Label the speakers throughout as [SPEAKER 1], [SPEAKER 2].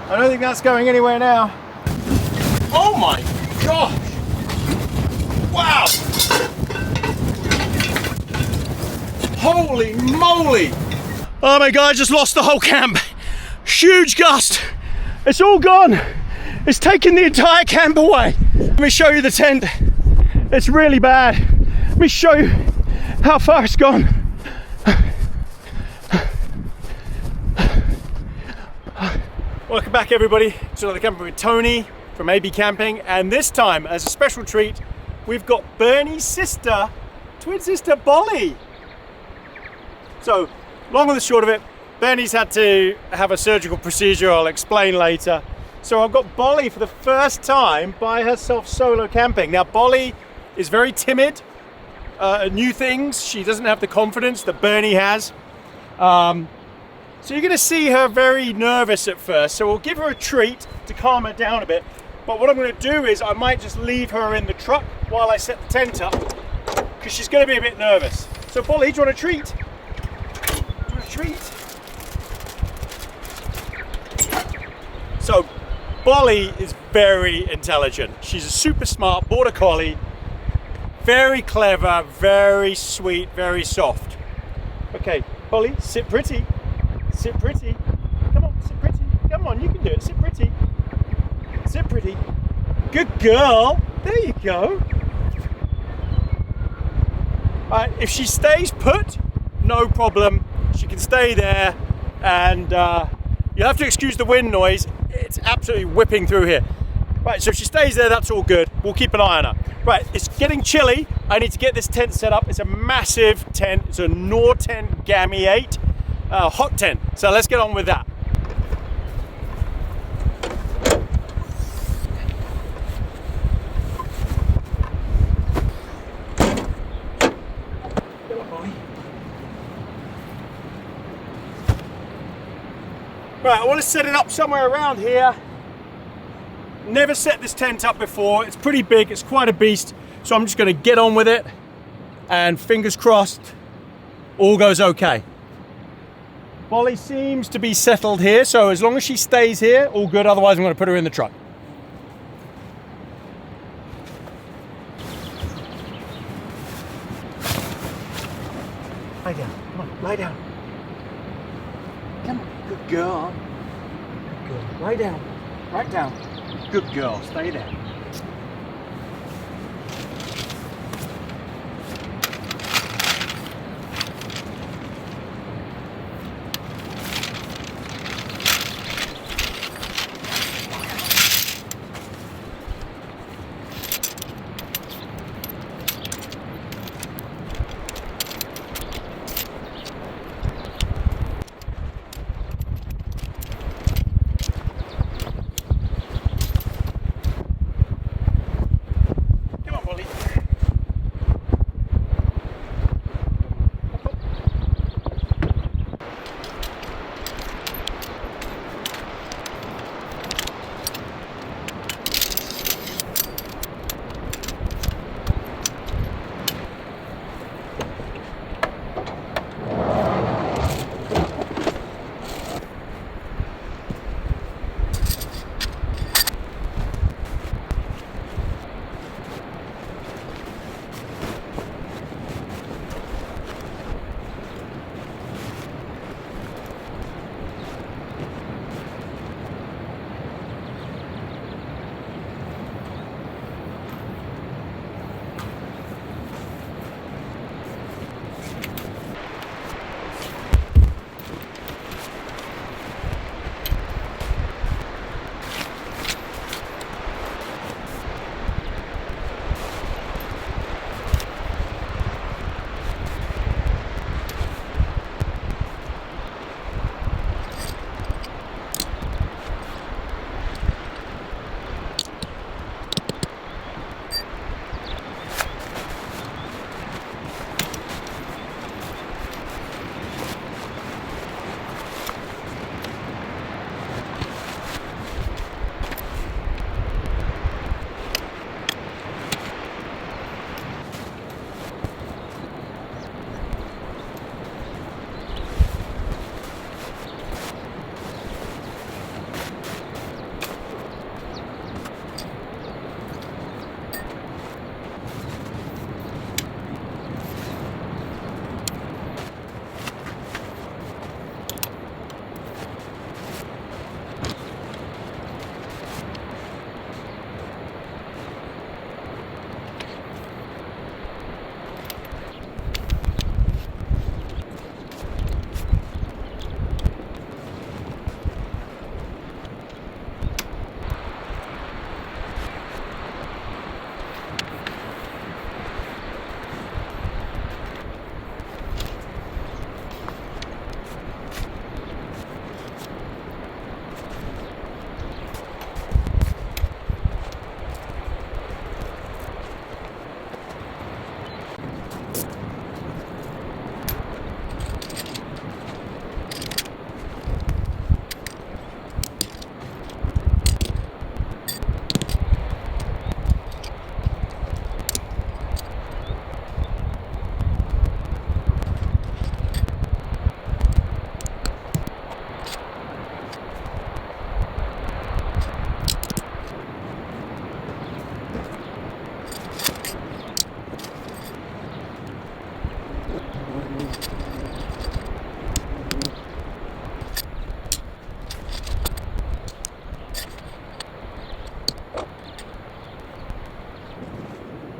[SPEAKER 1] I don't think that's going anywhere now. Oh my gosh! Wow! Holy moly! Oh my god, I just lost the whole camp. Huge gust. It's all gone. It's taken the entire camp away. Let me show you the tent. It's really bad. Let me show you how far it's gone. Welcome back everybody to another camping with Tony from AB Camping, and this time as a special treat we've got Bernie's sister, twin sister Bolly. So long and the short of it, Bernie's had to have a surgical procedure, I'll explain later. So I've got Bolly for the first time by herself solo camping. Now Bolly is very timid at new things. She doesn't have the confidence that Bernie has. So you're going to see her very nervous at first, so we'll give her a treat to calm her down a bit. But what I'm going to do is I might just leave her in the truck while I set the tent up, because she's going to be a bit nervous. So Bolly, do you want a treat? Do you want a treat? So Bolly is very intelligent. She's a super smart border collie, very clever, very sweet, very soft. Okay, Bolly, sit pretty. Sit pretty. Come on, sit pretty. Come on, you can do it. Sit pretty. Sit pretty. Good girl. There you go. Alright, if she stays put, no problem. She can stay there, and you'll have to excuse the wind noise. It's absolutely whipping through here. Right, so if she stays there, that's all good. We'll keep an eye on her. Right, it's getting chilly. I need to get this tent set up. It's a massive tent. It's a Nortent Gammy 8. Hot tent, so let's get on with that. Right, I want to set it up somewhere around here. Never set this tent up before. It's pretty big, it's quite a beast, so I'm just going to get on with it, and fingers crossed all goes okay. Bolly seems to be settled here, so as long as she stays here, all good. Otherwise, I'm going to put her in the truck. Lie down. Come on, lie down. Come on, good girl. Good girl. Lie down. Right down. Good girl. Stay there.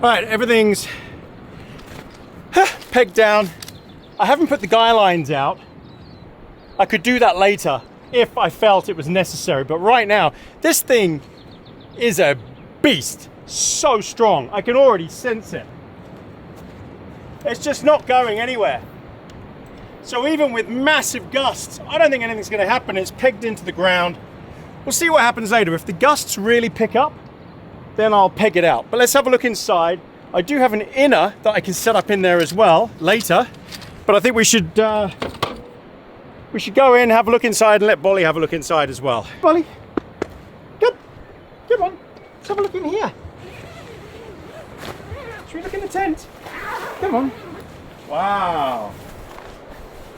[SPEAKER 1] Right, everything's pegged down. I haven't put the guy lines out. I could do that later if I felt it was necessary, but right now, this thing is a beast. So strong. I can already sense it. It's just not going anywhere. So even with massive gusts, I don't think anything's going to happen. It's pegged into the ground. We'll see what happens later. If the gusts really pick up, then I'll peg it out. But let's have a look inside. I do have an inner that I can set up in there as well later. But I think we should go in, have a look inside, and let Bolly have a look inside as well. Bolly, come on, let's have a look in here. Should we look in the tent? Come on. Wow.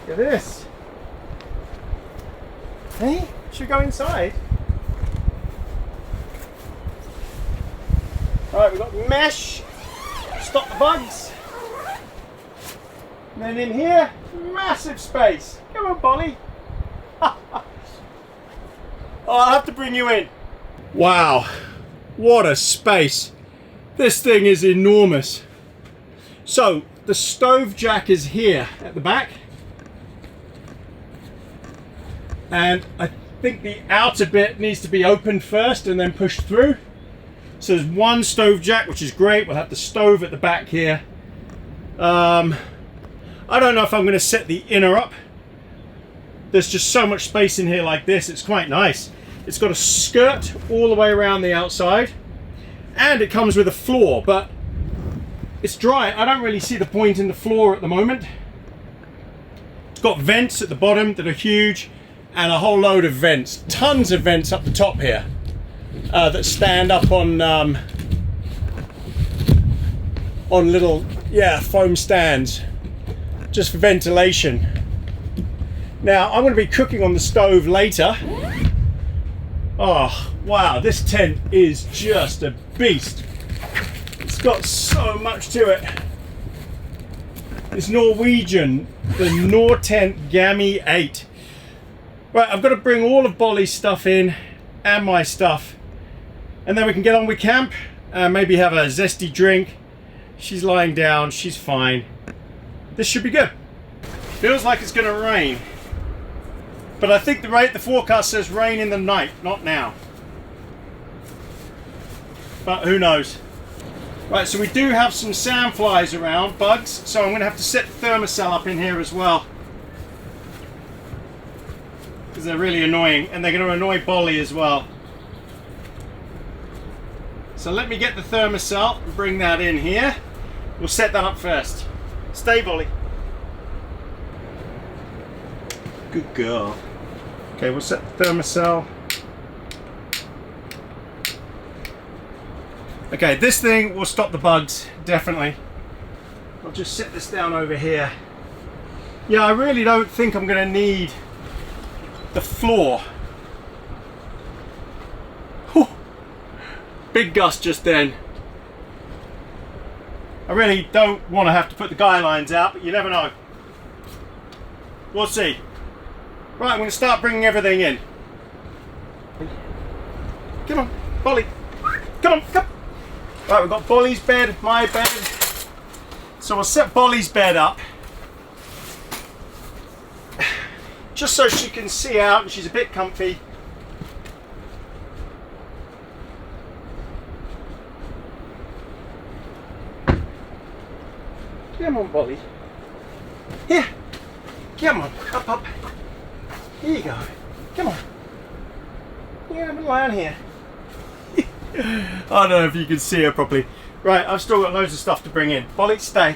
[SPEAKER 1] Look at this. Hey, should we go inside? All right, we've got mesh, stop the bugs. And then in here, massive space. Come on, Bolly. Oh, I'll have to bring you in. Wow, what a space. This thing is enormous. So the stove jack is here at the back. And I think the outer bit needs to be opened first and then pushed through. So there's one stove jack, which is great. We'll have the stove at the back here. I don't know if I'm going to set the inner up. There's just so much space in here like this. It's quite nice. It's got a skirt all the way around the outside. And it comes with a floor, but it's dry. I don't really see the point in the floor at the moment. It's got vents at the bottom that are huge and a whole load of vents. Tons of vents up the top here that stand up on little, foam stands. Just for ventilation. Now I'm going to be cooking on the stove later. Oh wow, this tent is just a beast. It's got so much to it. It's Norwegian, the Nortent Gammy 8. Right, I've got to bring all of Bolly's stuff in and my stuff, and then we can get on with camp and maybe have a zesty drink. She's lying down, she's fine. This should be good. Feels like it's going to rain, but I think the forecast says rain in the night, not now. But who knows? Right, so we do have some sandflies around, bugs, so I'm going to have to set the thermocell up in here as well, because they're really annoying, and they're going to annoy Bolly as well. So let me get the thermocell and bring that in here. We'll set that up first. Stay, Bolly. Good girl. Okay, we'll set the thermocell. Okay, this thing will stop the bugs, definitely. I'll just set this down over here. Yeah, I really don't think I'm going to need the floor. Whew. Big gust just then. I really don't want to have to put the guy lines out, but you never know. We'll see. Right, I'm going to start bringing everything in. Come on, Bolly. Come on, come. Right, we've got Bolly's bed, my bed. So we'll set Bolly's bed up. Just so she can see out and she's a bit comfy. Come on, Bolly. Here. Come on. Up, up. Here you go. Come on. Yeah, I'm lying here. I don't know if you can see her properly. Right, I've still got loads of stuff to bring in. Bolly, stay.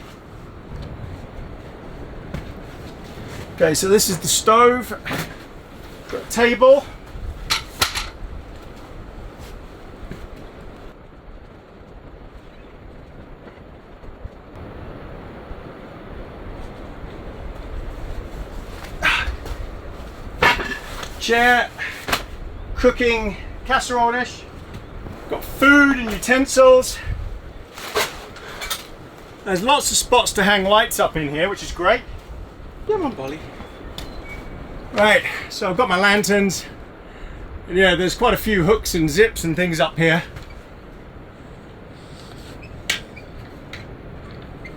[SPEAKER 1] Okay, so this is the stove. Got a table. Chair, cooking casserole dish. Got food and utensils. There's lots of spots to hang lights up in here, which is great. Come on, Bolly. Right, so I've got my lanterns. And yeah, there's quite a few hooks and zips and things up here.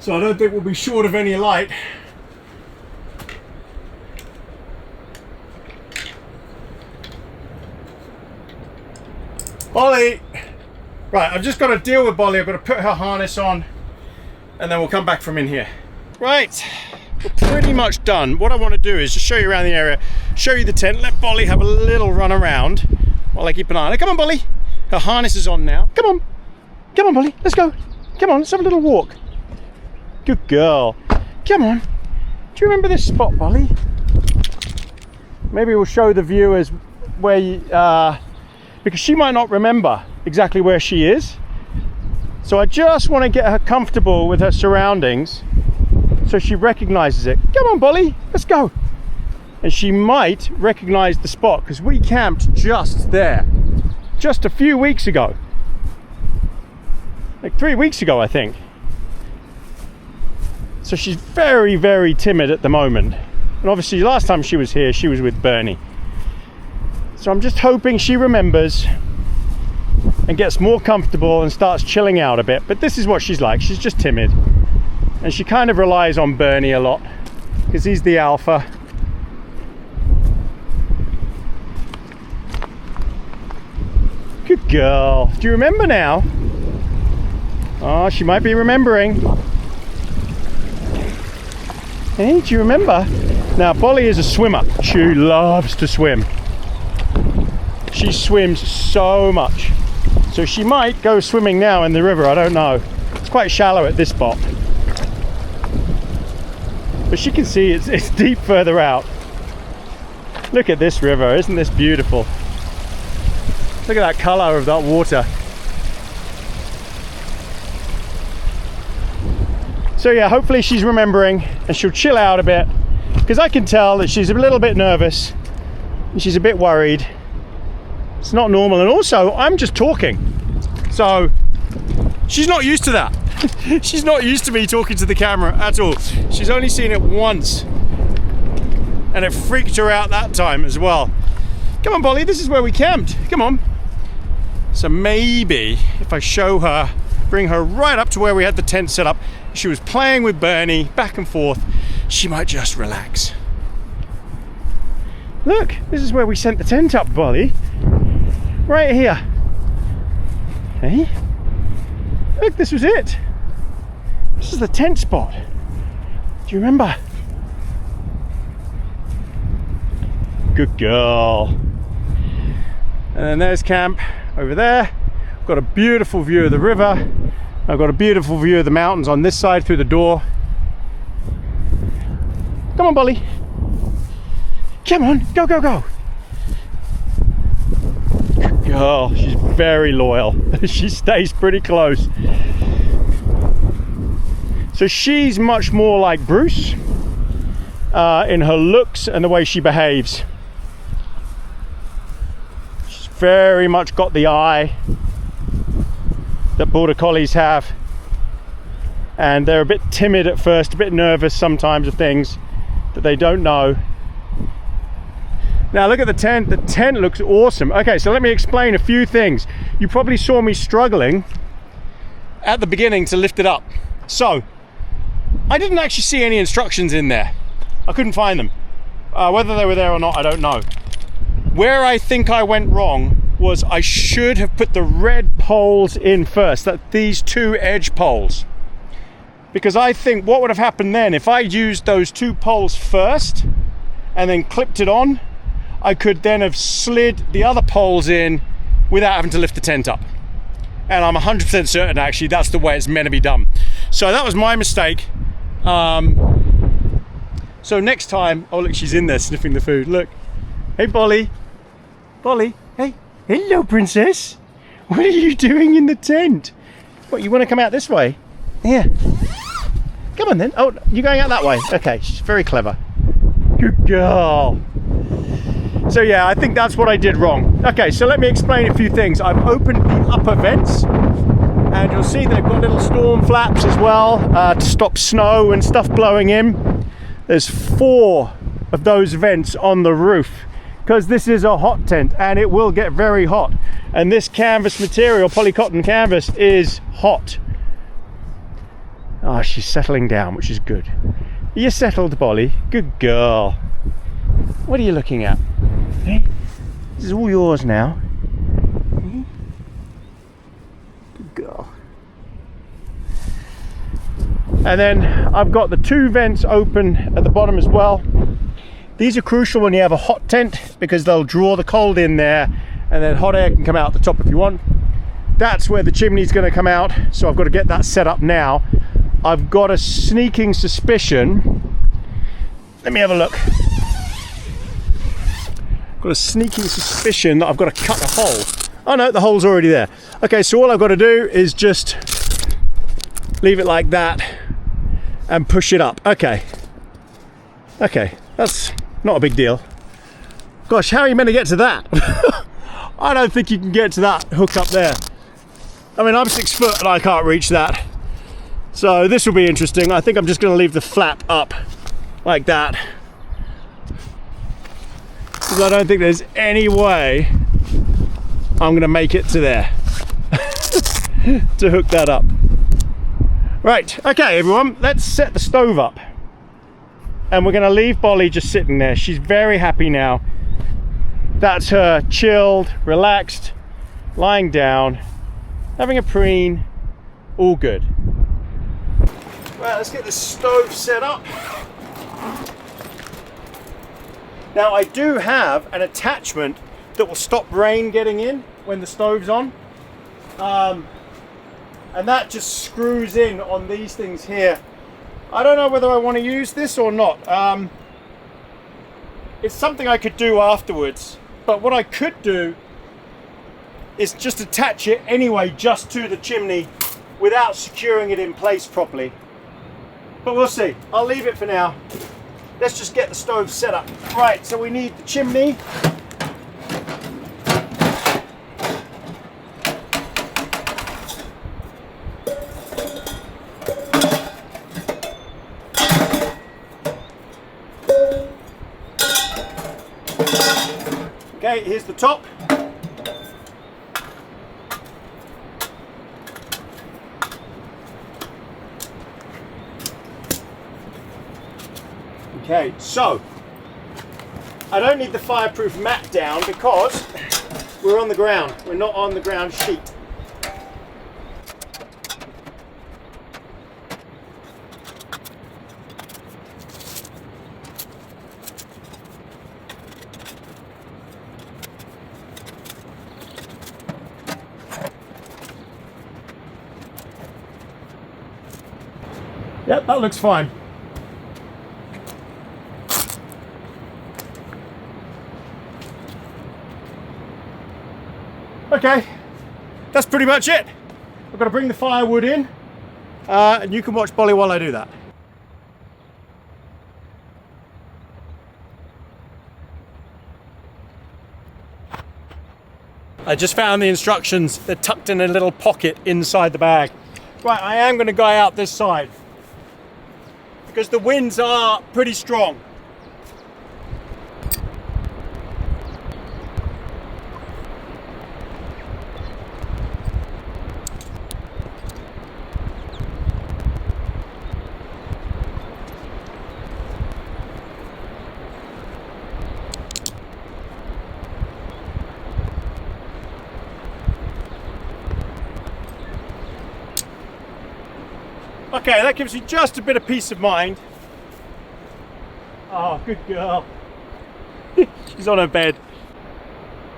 [SPEAKER 1] So I don't think we'll be short of any light. Bolly! Right, I've just got to deal with Bolly. I've got to put her harness on and then we'll come back from in here. Right, we're pretty much done. What I want to do is just show you around the area, show you the tent, let Bolly have a little run around while I keep an eye on her. Come on, Bolly. Her harness is on now. Come on. Come on, Bolly. Let's go. Come on, let's have a little walk. Good girl. Come on. Do you remember this spot, Bolly? Maybe we'll show the viewers where you, because she might not remember exactly where she is. So I just want to get her comfortable with her surroundings so she recognizes it. Come on, Bolly, let's go. And she might recognize the spot because we camped just there, just a few weeks ago. Like 3 weeks ago, I think. So she's very, very timid at the moment. And obviously last time she was here, she was with Bernie. So I'm just hoping she remembers and gets more comfortable and starts chilling out a bit. But this is what she's like. She's just timid. And she kind of relies on Bernie a lot because he's the alpha. Good girl. Do you remember now? Oh, she might be remembering. Hey, do you remember? Now, Bolly is a swimmer. She loves to swim. She swims so much. So she might go swimming now in the river, I don't know. It's quite shallow at this spot. But she can see it's deep further out. Look at this river, isn't this beautiful? Look at that colour of that water. So yeah, hopefully she's remembering and she'll chill out a bit, because I can tell that she's a little bit nervous and she's a bit worried. It's not normal, and also I'm just talking, so she's not used to that. She's not used to me talking to the camera at all. She's only seen it once and it freaked her out that time as well. Come on, Bolly, this is where we camped. Come on. So maybe if I show her, bring her right up to where we had the tent set up, she was playing with Bernie back and forth, she might just relax. Look, this is where we sent the tent up, Bolly. Right here. Hey, look, this was it. This is the tent spot. Do you remember? Good girl. And then there's camp over there. I've got a beautiful view of the river. I've got a beautiful view of the mountains on this side through the door. Come on, Bolly. Come on, go, go, go. Good girl, she's very loyal. She stays pretty close. So she's much more like Bruce in her looks and the way she behaves. She's very much got the eye that border collies have, and they're a bit timid at first, a bit nervous sometimes of things that they don't know. Now look at the tent. The tent looks awesome. Okay, so let me explain a few things. You probably saw me struggling at the beginning to lift it up. So I didn't actually see any instructions in there. I couldn't find them. Whether they were there or not, I don't know. Where I think I went wrong was I should have put the red poles in first, that these two edge poles. Because I think what would have happened then, if I used those two poles first and then clipped it on, I could then have slid the other poles in without having to lift the tent up. And I'm 100% certain actually that's the way it's meant to be done. So that was my mistake. So next time, oh look, she's in there sniffing the food, look. Hey Bolly, Bolly, hey, hello princess. What are you doing in the tent? What, you want to come out this way? Here. Come on then. Oh, you're going out that way. Okay, she's very clever. Good girl. So yeah, I think that's what I did wrong. Okay, so let me explain a few things. I've opened the upper vents, and you'll see they've got little storm flaps as well to stop snow and stuff blowing in. There's 4 of those vents on the roof, because this is a hot tent and it will get very hot. And this canvas material, polycotton canvas, is hot. Oh, she's settling down, which is good. Are you settled, Bolly? Good girl. What are you looking at? Hey, this is all yours now. Good girl. And then I've got the 2 vents open at the bottom as well. These are crucial when you have a hot tent because they'll draw the cold in there and then hot air can come out the top if you want. That's where the chimney's going to come out, so I've got to get that set up now. I've got a sneaking suspicion. Let me have a look. Got a sneaking suspicion that I've got to cut a hole. Oh no, the hole's already there. Okay, so all I've got to do is just leave it like that and push it up. Okay, that's not a big deal. Gosh, how are you meant to get to that? I don't think you can get to that hook up there. I mean, I'm 6 foot and I can't reach that. So this will be interesting. I think I'm just going to leave the flap up like that, because I don't think there's any way I'm going to make it to there to hook that up. Right, okay everyone, let's set the stove up. And we're going to leave Bolly just sitting there. She's very happy now. That's her chilled, relaxed, lying down, having a preen, all good. Right, let's get the stove set up. Now I do have an attachment that will stop rain getting in when the stove's on. And that just screws in on these things here. I don't know whether I want to use this or not. It's something I could do afterwards, but what I could do is just attach it anyway just to the chimney without securing it in place properly. But we'll see. I'll leave it for now. Let's just get the stove set up. Right, so we need the chimney. Okay, here's the top. Okay, so I don't need the fireproof mat down because we're on the ground. We're not on the ground sheet. Yep, that looks fine. Okay, that's pretty much it. I've got to bring the firewood in, and you can watch Bolly while I do that. I just found the instructions. They're tucked in a little pocket inside the bag. Right, I am going to go out this side because the winds are pretty strong. Okay, that gives you just a bit of peace of mind. Oh, good girl. She's on her bed.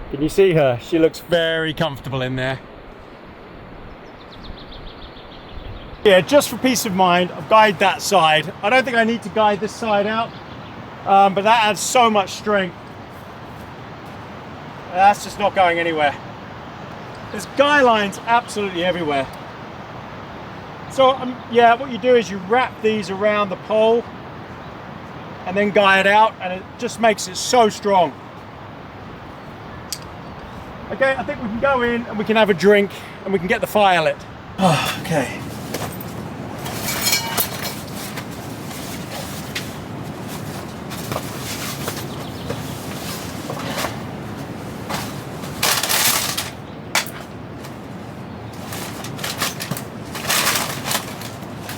[SPEAKER 1] Can you see her? She looks very comfortable in there. Yeah, just for peace of mind, I've guided that side. I don't think I need to guide this side out, but that adds so much strength. That's just not going anywhere. There's guy lines absolutely everywhere. So yeah, what you do is you wrap these around the pole and then guy it out, and it just makes it so strong. Okay, I think we can go in and we can have a drink and we can get the fire lit. Oh, okay.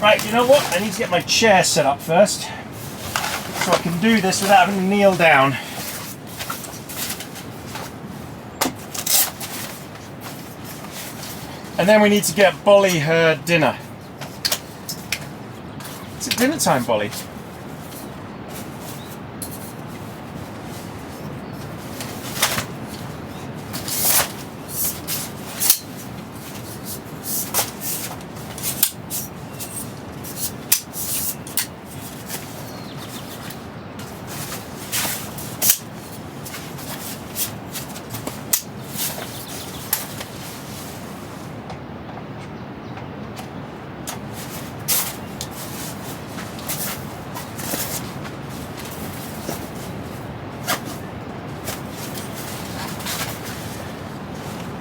[SPEAKER 1] Right, you know what? I need to get my chair set up first, so I can do this without having to kneel down. And then we need to get Bolly her dinner. It's dinner time, Bolly.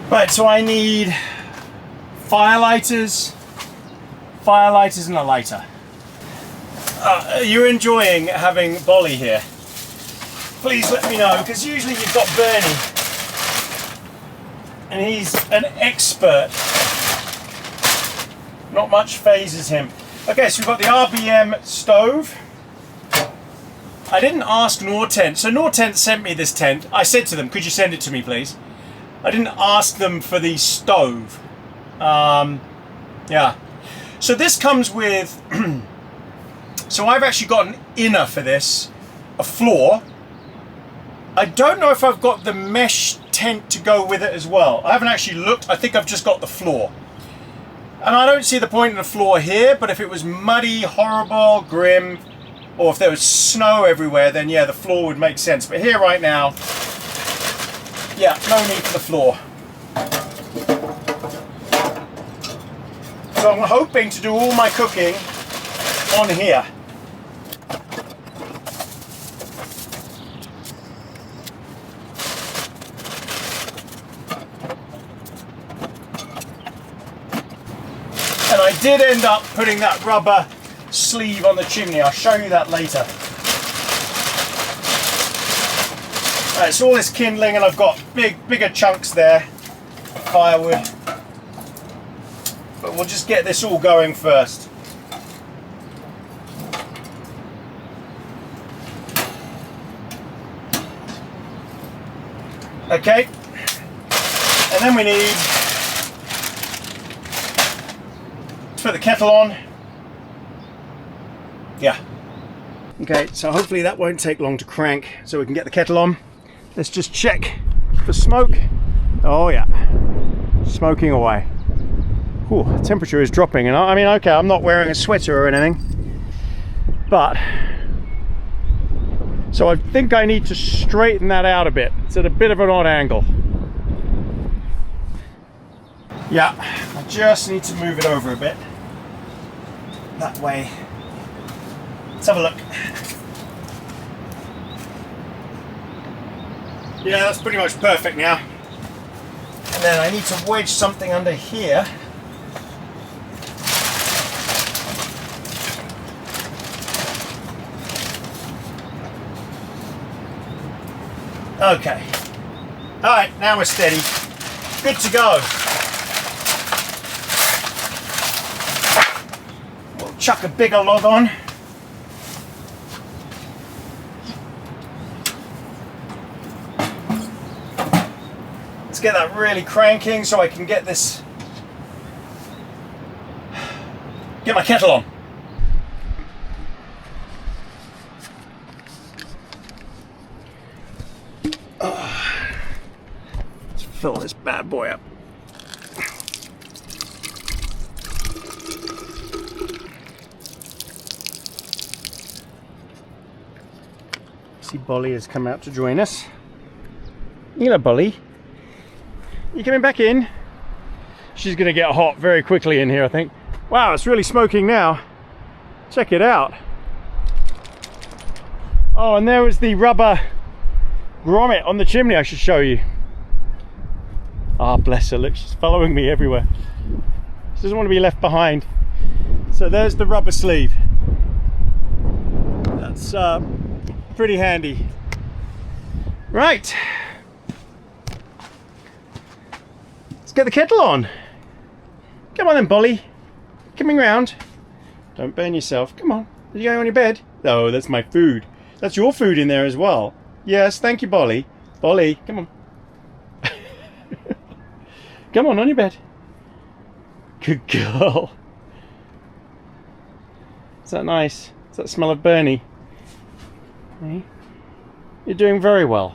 [SPEAKER 1] Right, so I need firelights, and a lighter. You're enjoying having Bolly here? Please let me know, because usually you've got Bernie, and he's an expert. Not much phases him. Okay, so we've got the RBM stove. I didn't ask Nortent, so Nortent sent me this tent. I said to them, could you send it to me, please? I didn't ask them for the stove. Yeah. So this comes with, so I've actually got an inner for this, a floor. I don't know if I've got the mesh tent to go with it as well. I haven't actually looked. I think I've just got the floor. And I don't see the point in the floor here, but if it was muddy, horrible, grim, or if there was snow everywhere, then yeah, the floor would make sense. But here right now, yeah, no need for the floor. So I'm hoping to do all my cooking on here. And I did end up putting that rubber sleeve on the chimney. I'll show you that later. Right, so all this kindling, and I've got bigger chunks there of firewood. But we'll just get this all going first. Okay, and then we need to put the kettle on. Yeah. Okay, so hopefully that won't take long to crank, so we can get the kettle on. Let's just check for smoke. Oh yeah, smoking away. Ooh, temperature is dropping, and I mean, okay, I'm not wearing a sweater or anything, but so I think I need to straighten that out a bit. It's at a bit of an odd angle. Yeah, I just need to move it over a bit. That way. Let's have a look. Yeah, that's pretty much perfect now. And then I need to wedge something under here. Okay. Alright, now we're steady. Good to go. We'll chuck a bigger log on. Let's get that really cranking so I can get this, get my kettle on. Let's fill this bad boy up. See, Bolly has come out to join us. Hello, Bolly. You coming back in? She's gonna get hot very quickly in here, I think. Wow, it's really smoking now. Check it out. Oh, and there was the rubber grommet on the chimney I should show you. Ah, bless her, look, she's following me everywhere. She doesn't want to be left behind. So there's the rubber sleeve. That's pretty handy. Right. Get the kettle on. Come on then, Bolly. Coming round. Don't burn yourself. Come on. Are you going on your bed? Oh, that's my food. That's your food in there as well. Yes, thank you, Bolly. Bolly, come on. Come on your bed. Good girl. Is that nice? Does that smell of Bernie? Hey? You're doing very well.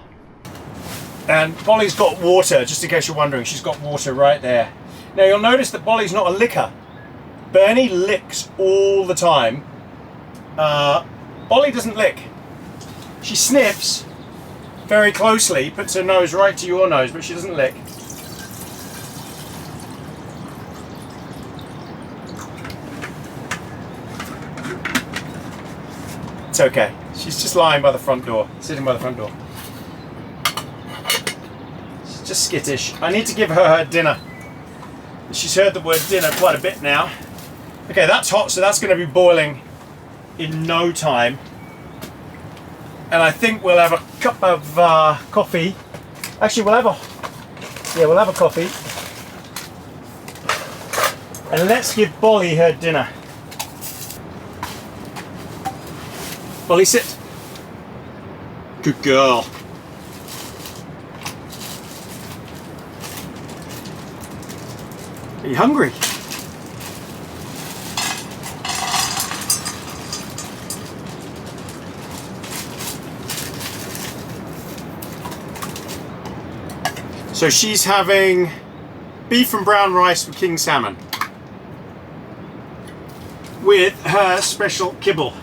[SPEAKER 1] And Bolly's got water, just in case you're wondering. She's got water right there. Now you'll notice that Bolly's not a licker. Bernie licks all the time. Bolly doesn't lick. She sniffs very closely, puts her nose right to your nose, but she doesn't lick. It's okay. She's just lying by the front door, sitting by the front door. She's just skittish. I need to give her dinner. She's heard the word dinner quite a bit now. Okay, that's hot, so that's going to be boiling in no time. And I think we'll have a cup of coffee. Actually, we'll have a coffee. And let's give Bolly her dinner. Bolly, sit. Good girl. Are you hungry? So she's having beef and brown rice with king salmon with her special kibble.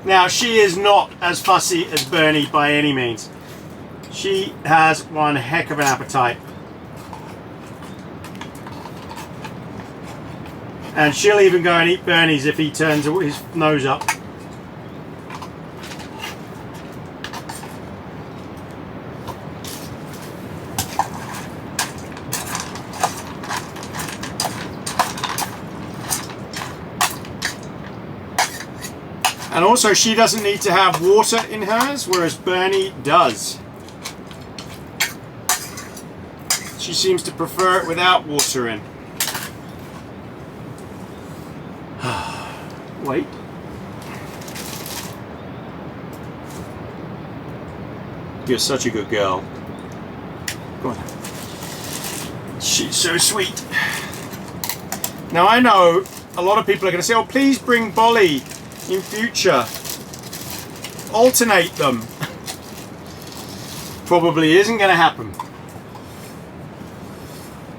[SPEAKER 1] Now she is not as fussy as Bernie by any means. She has one heck of an appetite. And she'll even go and eat Bernie's if he turns his nose up. And also she doesn't need to have water in hers, whereas Bernie does. She seems to prefer it without water in. Wait. You're such a good girl. Go on. She's so sweet. Now I know a lot of people are going to say, oh, please bring Bolly in future. Alternate them. Probably isn't going to happen.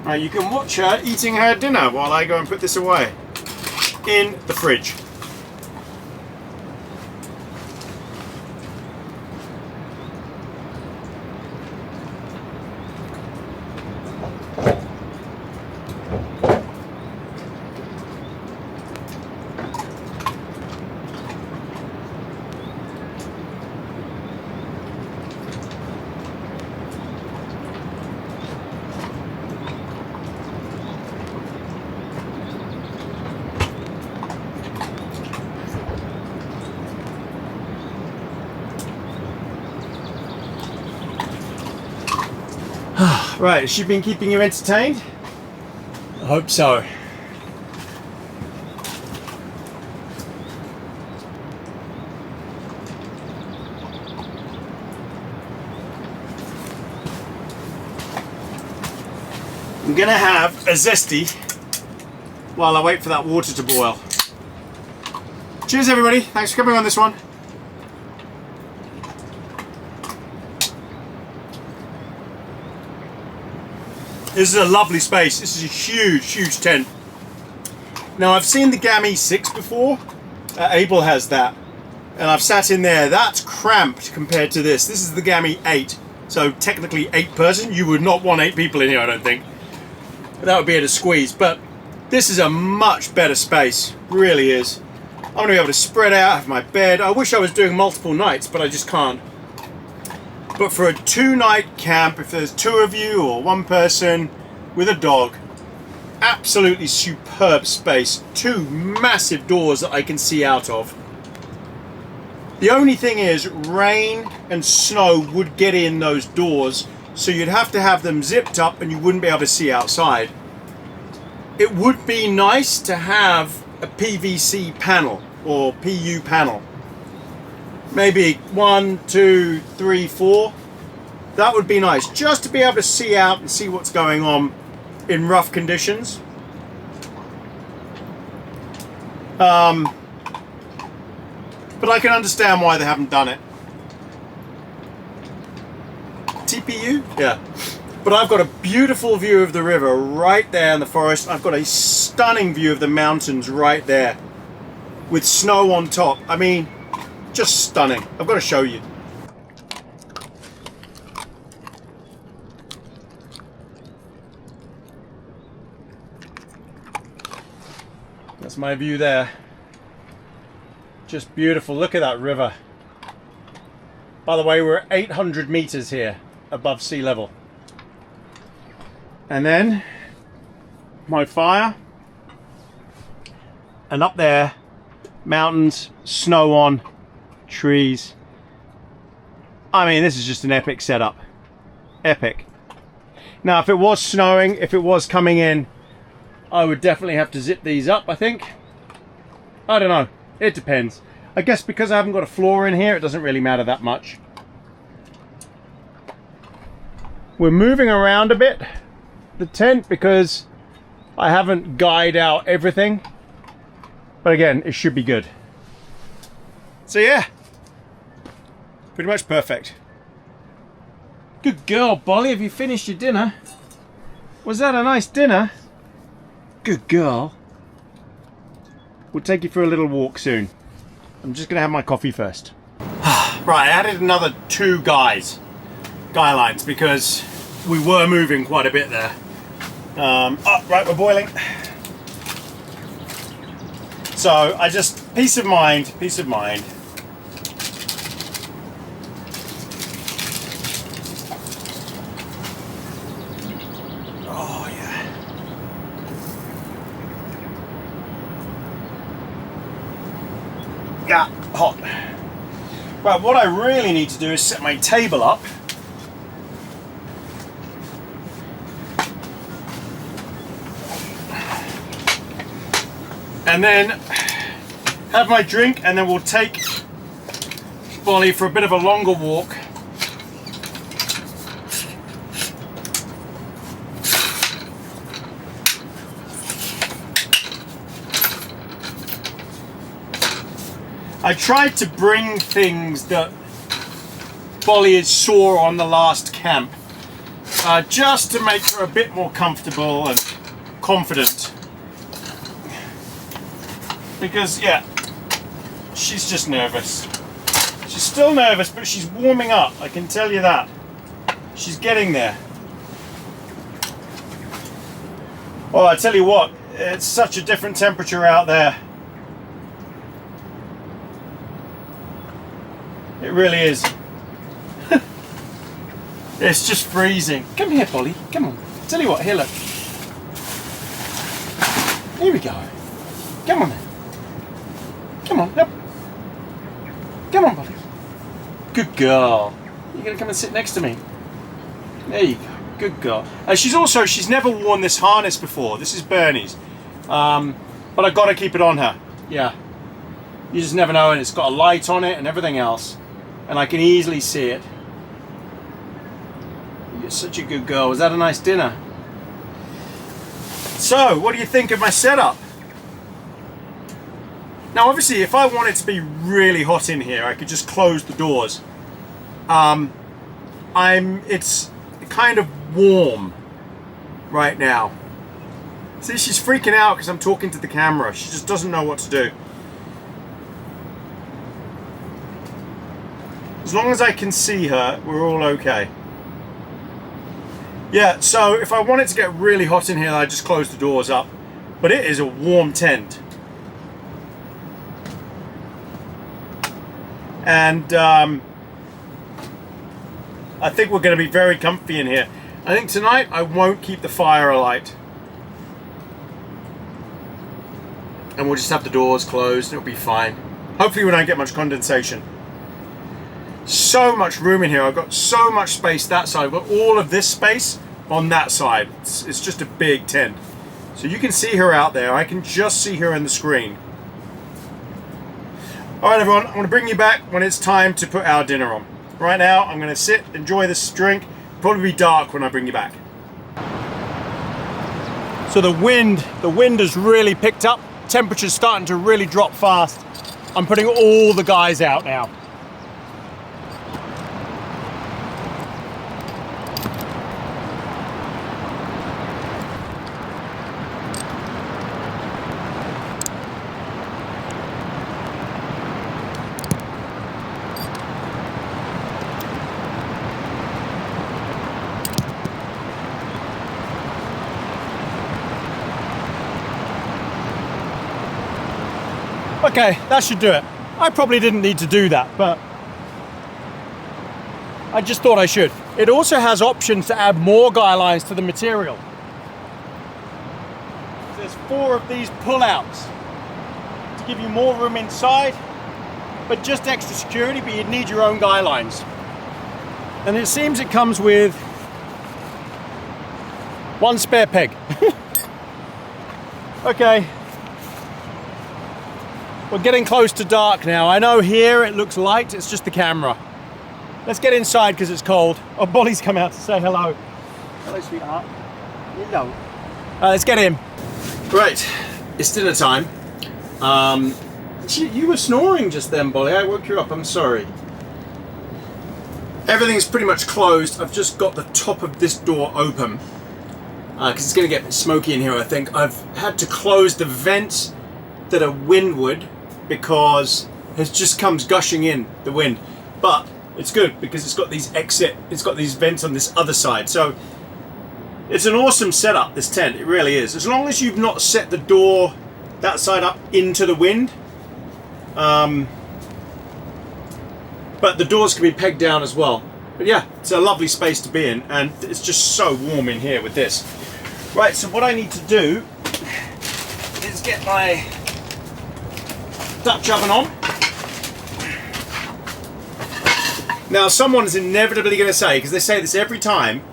[SPEAKER 1] Now you can watch her eating her dinner while I go and put this away in the fridge. Right, has she been keeping you entertained? I hope so. I'm gonna have a zesty while I wait for that water to boil. Cheers everybody, thanks for coming on this one. This is a lovely space. This is a huge tent. Now I've seen the Gammy 6 before. Abel has that. And I've sat in there. That's cramped compared to this. This is the Gammy 8. So technically 8 person. You would not want 8 people in here, I don't think. That would be at a squeeze. But this is a much better space. Really is. I'm going to be able to spread out, have my bed. I wish I was doing multiple nights, but I just can't. But for a 2-night camp, if there's 2 of you or 1 person with a dog, absolutely superb space. 2 massive doors that I can see out of. The only thing is, rain and snow would get in those doors, so you'd have to have them zipped up and you wouldn't be able to see outside. It would be nice to have a PVC panel, or PU panel. Maybe 1, 2, 3, 4. That would be nice, just to be able to see out and see what's going on in rough conditions. But I can understand why they haven't done it. TPU? Yeah. But I've got a beautiful view of the river right there in the forest. I've got a stunning view of the mountains right there with snow on top. I mean, just stunning. I've got to show you. That's my view there. Just beautiful. Look at that river. By the way, we're 800 meters here above sea level. And then my fire. And up there, mountains, snow on, trees. I mean, this is just an epic setup. Epic. Now, if it was snowing, if it was coming in, I would definitely have to zip these up, I think. I don't know. It depends. I guess because I haven't got a floor in here, it doesn't really matter that much. We're moving around a bit, the tent, because I haven't guyed out everything. But again, it should be good. So yeah, pretty much perfect. Good girl, Bolly. Have you finished your dinner? Was that a nice dinner? Good girl. We'll take you for a little walk soon. I'm just gonna have my coffee first. Right, I added another 2 guy lines because we were moving quite a bit there. Oh, right, we're boiling. So I just, peace of mind. Oh yeah. Yeah, hot. Right, what I really need to do is set my table up. And then have my drink, and then we'll take Bolly for a bit of a longer walk. I tried to bring things that Bolly saw on the last camp, just to make her a bit more comfortable and confident. Because, yeah, she's just nervous. She's still nervous, but she's warming up, I can tell you that. She's getting there. Oh, I tell you what, it's such a different temperature out there. It really is. It's just freezing. Come here, Bolly. Come on. Tell you what, here, look. Here we go. Come on then. Come on, up. Come on, Bolly. Good girl. You're going to come and sit next to me. There you go. Good girl. She's never worn this harness before. This is Bernie's. But I've got to keep it on her. Yeah. You just never know, and it's got a light on it and everything else. And I can easily see it. You're such a good girl. Was that a nice dinner? So, what do you think of my setup? Now, obviously, if I wanted to be really hot in here, I could just close the doors. It's kind of warm right now. See, she's freaking out because I'm talking to the camera. She just doesn't know what to do. As long as I can see her, we're all okay. Yeah, so if I wanted to get really hot in here, I just close the doors up. But it is a warm tent. And I think we're going to be very comfy in here. I think tonight I won't keep the fire alight. And we'll just have the doors closed and it'll be fine. Hopefully we don't get much condensation. So much room in here. I've got so much space that side. I've got all of this space on that side. It's just a big tent. So you can see her out there. I can just see her in the screen. All right, everyone, I'm going to bring you back when it's time to put our dinner on. Right now, I'm going to sit, enjoy this drink. Probably be dark when I bring you back. So the wind has really picked up. Temperature's starting to really drop fast. I'm putting all the guys out now. Okay, that should do it. I probably didn't need to do that, but I just thought I should. It also has options to add more guy lines to the material. There's 4 of these pull-outs to give you more room inside, but just extra security, but you'd need your own guy lines. And it seems it comes with 1 spare peg. Okay. We're getting close to dark now. I know here it looks light, it's just the camera. Let's get inside because it's cold. Oh, Bolly's come out to say hello. Hello, sweetheart. Hello. Let's get in. Right, it's dinner time. You were snoring just then, Bolly. I woke you up, I'm sorry. Everything's pretty much closed. I've just got the top of this door open because it's going to get smoky in here, I think. I've had to close the vents that are windward because it just comes gushing in, the wind. But it's good because it's got these vents on this other side. So it's an awesome setup, this tent, it really is. As long as you've not set the door that side up into the wind. But the doors can be pegged down as well. But yeah, it's a lovely space to be in, and it's just so warm in here with this. Right, so what I need to do is get my Dutch oven on. Now someone is inevitably going to say, because they say this every time,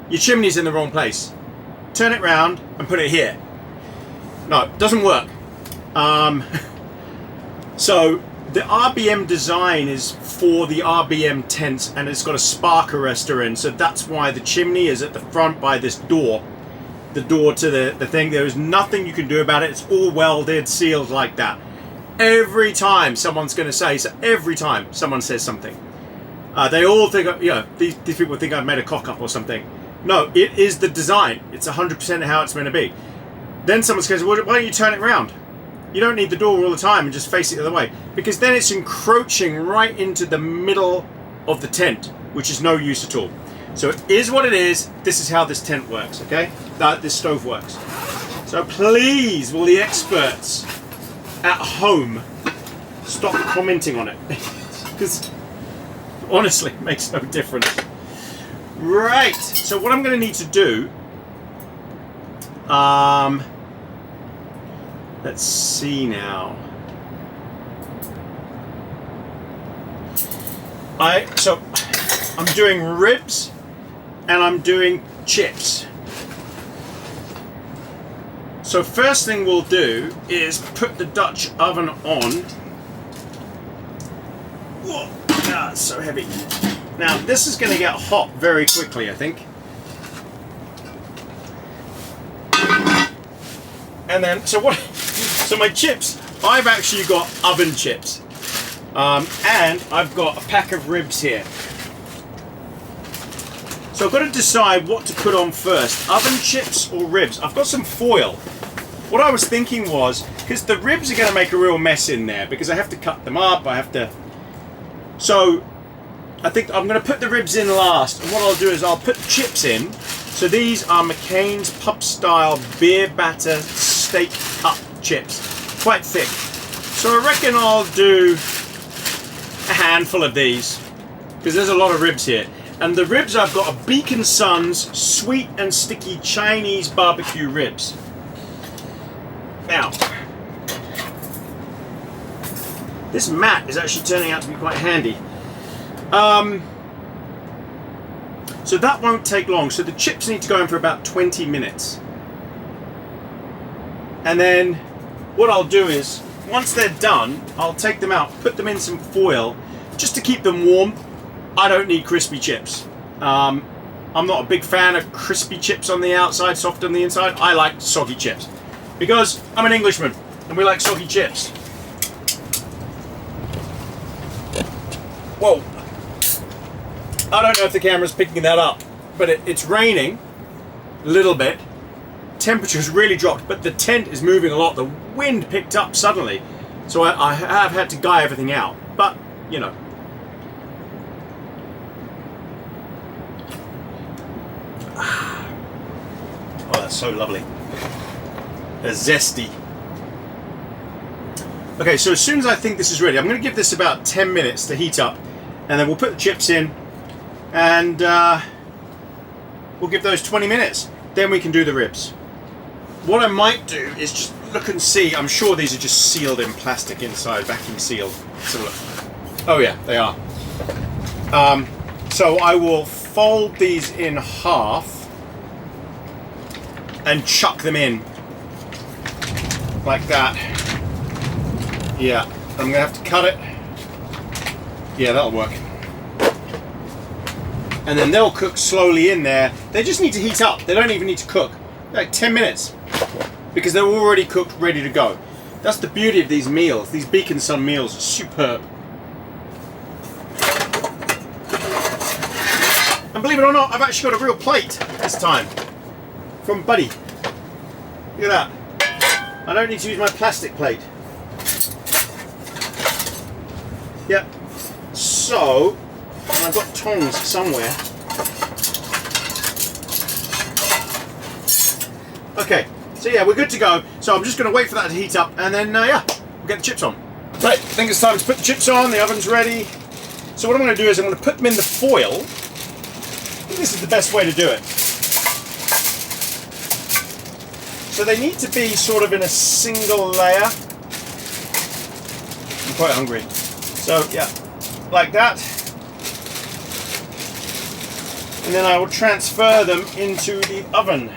[SPEAKER 1] your chimney's in the wrong place. Turn it round and put it here. No, it doesn't work. So the RBM design is for the RBM tents, and it's got a spark arrestor in, so that's why the chimney is at the front by this door. The door to the thing. There is nothing you can do about it. It's all welded, sealed like that. Every time someone's going to say, so every time someone says something, they all think, these people think I've made a cock up or something. No, it is the design. It's 100% how it's meant to be. Then someone says, well, why don't you turn it around? You don't need the door all the time and just face it the other way, because then it's encroaching right into the middle of the tent, which is no use at all. So it is what it is. This is how this tent works, okay? This stove works. So please, will the experts at home stop commenting on it? Because honestly, it makes no difference. Right, so what I'm going to need to do, let's see now. I'm doing ribs and I'm doing chips. So first thing we'll do is put the Dutch oven on. Whoa, it's so heavy. Now this is going to get hot very quickly, I think. And then, so my chips, I've actually got oven chips. And I've got a pack of ribs here. So I've got to decide what to put on first, oven chips or ribs. I've got some foil. What I was thinking was, because the ribs are going to make a real mess in there, because I have to cut them up, so I think I'm going to put the ribs in last, and what I'll do is I'll put the chips in. So these are McCain's pub style beer batter steak cup chips, quite thick. So I reckon I'll do a handful of these, because there's a lot of ribs here. And the ribs I've got are Beacon Sons sweet and sticky Chinese barbecue ribs. Now, this mat is actually turning out to be quite handy. So that won't take long. So the chips need to go in for about 20 minutes. And then what I'll do is, once they're done, I'll take them out, put them in some foil, just to keep them warm. I don't need crispy chips. I'm not a big fan of crispy chips on the outside, soft on the inside. I like soggy chips because I'm an Englishman and we like soggy chips. Whoa. I don't know if the camera's picking that up, but it's raining a little bit. Temperature's really dropped, but the tent is moving a lot. The wind picked up suddenly, so I have had to guy everything out, but you know. Oh, that's so lovely. They're zesty. Okay, so as soon as I think this is ready, I'm going to give this about 10 minutes to heat up, and then we'll put the chips in, and we'll give those 20 minutes. Then we can do the ribs. What I might do is just look and see. I'm sure these are just sealed in plastic inside, vacuum sealed. So look. Oh yeah, they are. So I will fold these in half and chuck them in like that. Yeah, I'm gonna have to cut it. Yeah, that'll work. And then they'll cook slowly in there. They just need to heat up. They don't even need to cook. Like 10 minutes. Because they're already cooked, ready to go. That's the beauty of these meals. These Beacon Sun meals are superb. And believe it or not, I've actually got a real plate this time. From Buddy. Look at that. I don't need to use my plastic plate. Yep. So, and I've got tongs somewhere. Okay, so yeah, we're good to go. So I'm just going to wait for that to heat up, and then yeah, we'll get the chips on. Right, I think it's time to put the chips on. The oven's ready. So what I'm going to do is I'm going to put them in the foil. I think this is the best way to do it. So they need to be sort of in a single layer. I'm quite hungry. So yeah, like that. And then I will transfer them into the oven.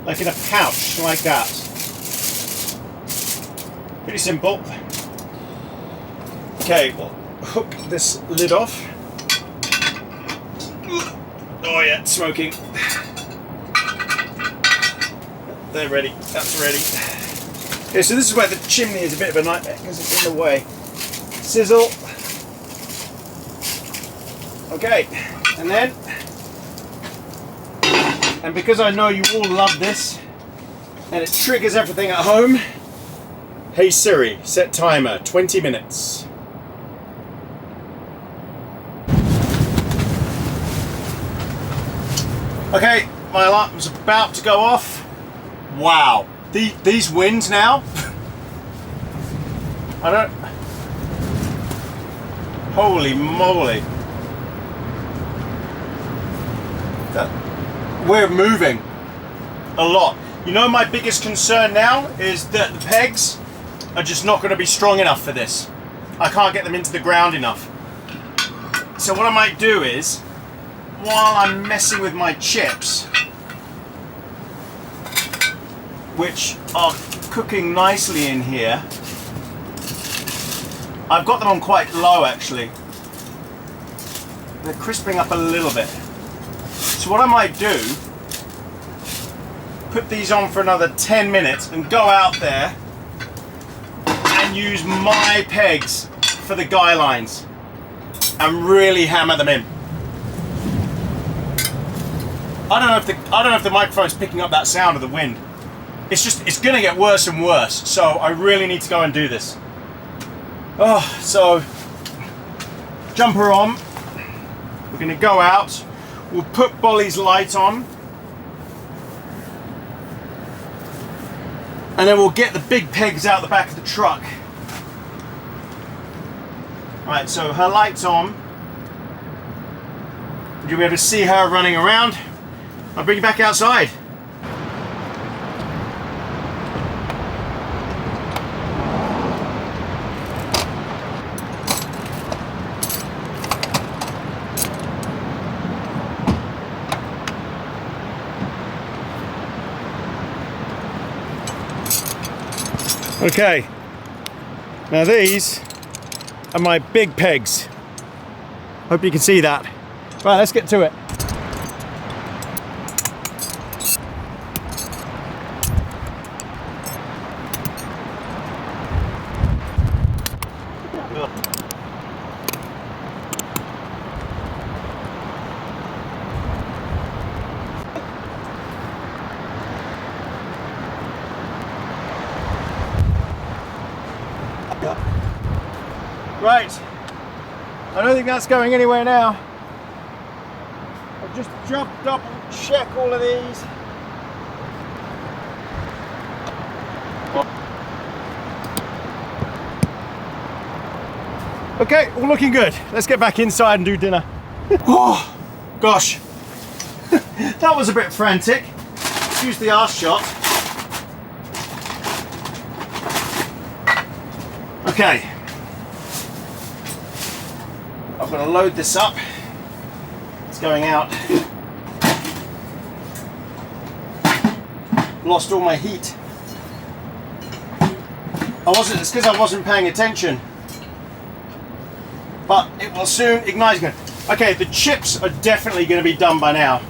[SPEAKER 1] Like in a pouch, like that. Pretty simple. Okay, we'll hook this lid off. Oh yeah, it's smoking. They're ready, that's ready. Okay, so this is where the chimney is a bit of a nightmare because it's in the way. Sizzle. Okay, and then, and because I know you all love this, and it triggers everything at home, hey Siri, set timer, 20 minutes. Okay, my alarm's about to go off. Wow, these winds now, I don't, holy moly. We're moving a lot. You know, my biggest concern now is that the pegs are just not going to be strong enough for this. I can't get them into the ground enough. So what I might do is, while I'm messing with my chips, which are cooking nicely in here, I've got them on quite low actually. They're crisping up a little bit. So what I might do, put these on for another 10 minutes and go out there and use my pegs for the guy lines and really hammer them in. I don't know if the microphone's picking up that sound of the wind. It's gonna get worse and worse, so I really need to go and do this. Oh, so jumper on. We're gonna go out. We'll put Bolly's light on, and then we'll get the big pegs out the back of the truck. Right, so her light's on. You'll be able to see her running around. I'll bring you back outside. Okay, now these are my big pegs. Hope you can see that. Right, let's get to it. Right, I don't think that's going anywhere now. I'll just double check all of these. Okay, all looking good. Let's get back inside and do dinner. Oh, gosh. That was a bit frantic. Excuse the arse shot. Okay. I've got to load this up. It's going out. Lost all my heat. It's because I wasn't paying attention. But it will soon ignite again. Okay, the chips are definitely going to be done by now.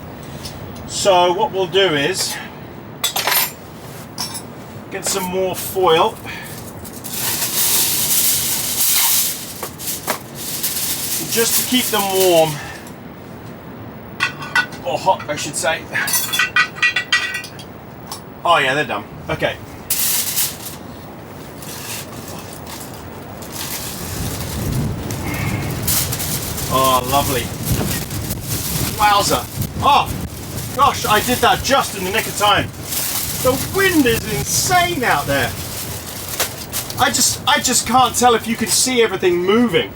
[SPEAKER 1] So what we'll do is get some more foil. Just to keep them warm, or hot I should say. Oh yeah, they're done. Okay. Oh, lovely. Wowza. Oh, gosh, I did that just in the nick of time. The wind is insane out there. I just can't tell if you can see everything moving.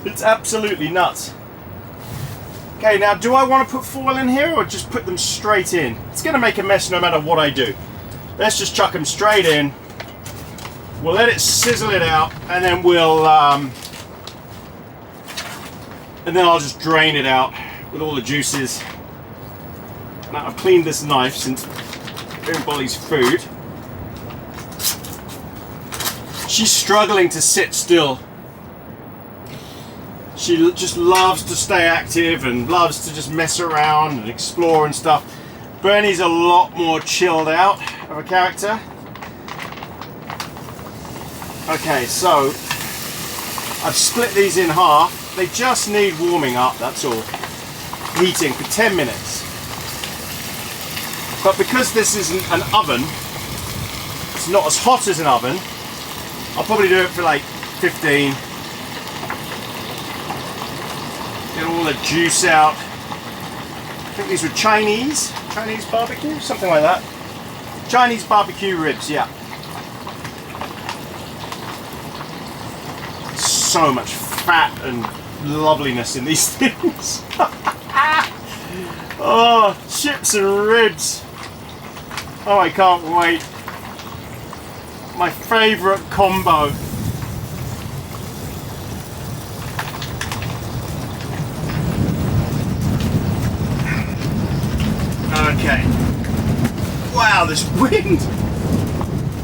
[SPEAKER 1] It's absolutely nuts. Okay, now do I want to put foil in here or just put them straight in? It's going to make a mess no matter what I do. Let's just chuck them straight in. We'll let it sizzle it out, and then I'll just drain it out with all the juices. Now I've cleaned this knife since doing Bolly's food. She's struggling to sit still. She just loves to stay active and loves to just mess around and explore and stuff. Bernie's a lot more chilled out of a character. Okay, so I've split these in half. They just need warming up, that's all. Heating for 10 minutes. But because this isn't an oven, it's not as hot as an oven, I'll probably do it for like 15. Get all the juice out. I think these were Chinese barbecue, something like that. Chinese barbecue ribs, yeah. So much fat and loveliness in these things. Oh, chips and ribs. Oh, I can't wait. My favourite combo. Okay. Wow, this wind.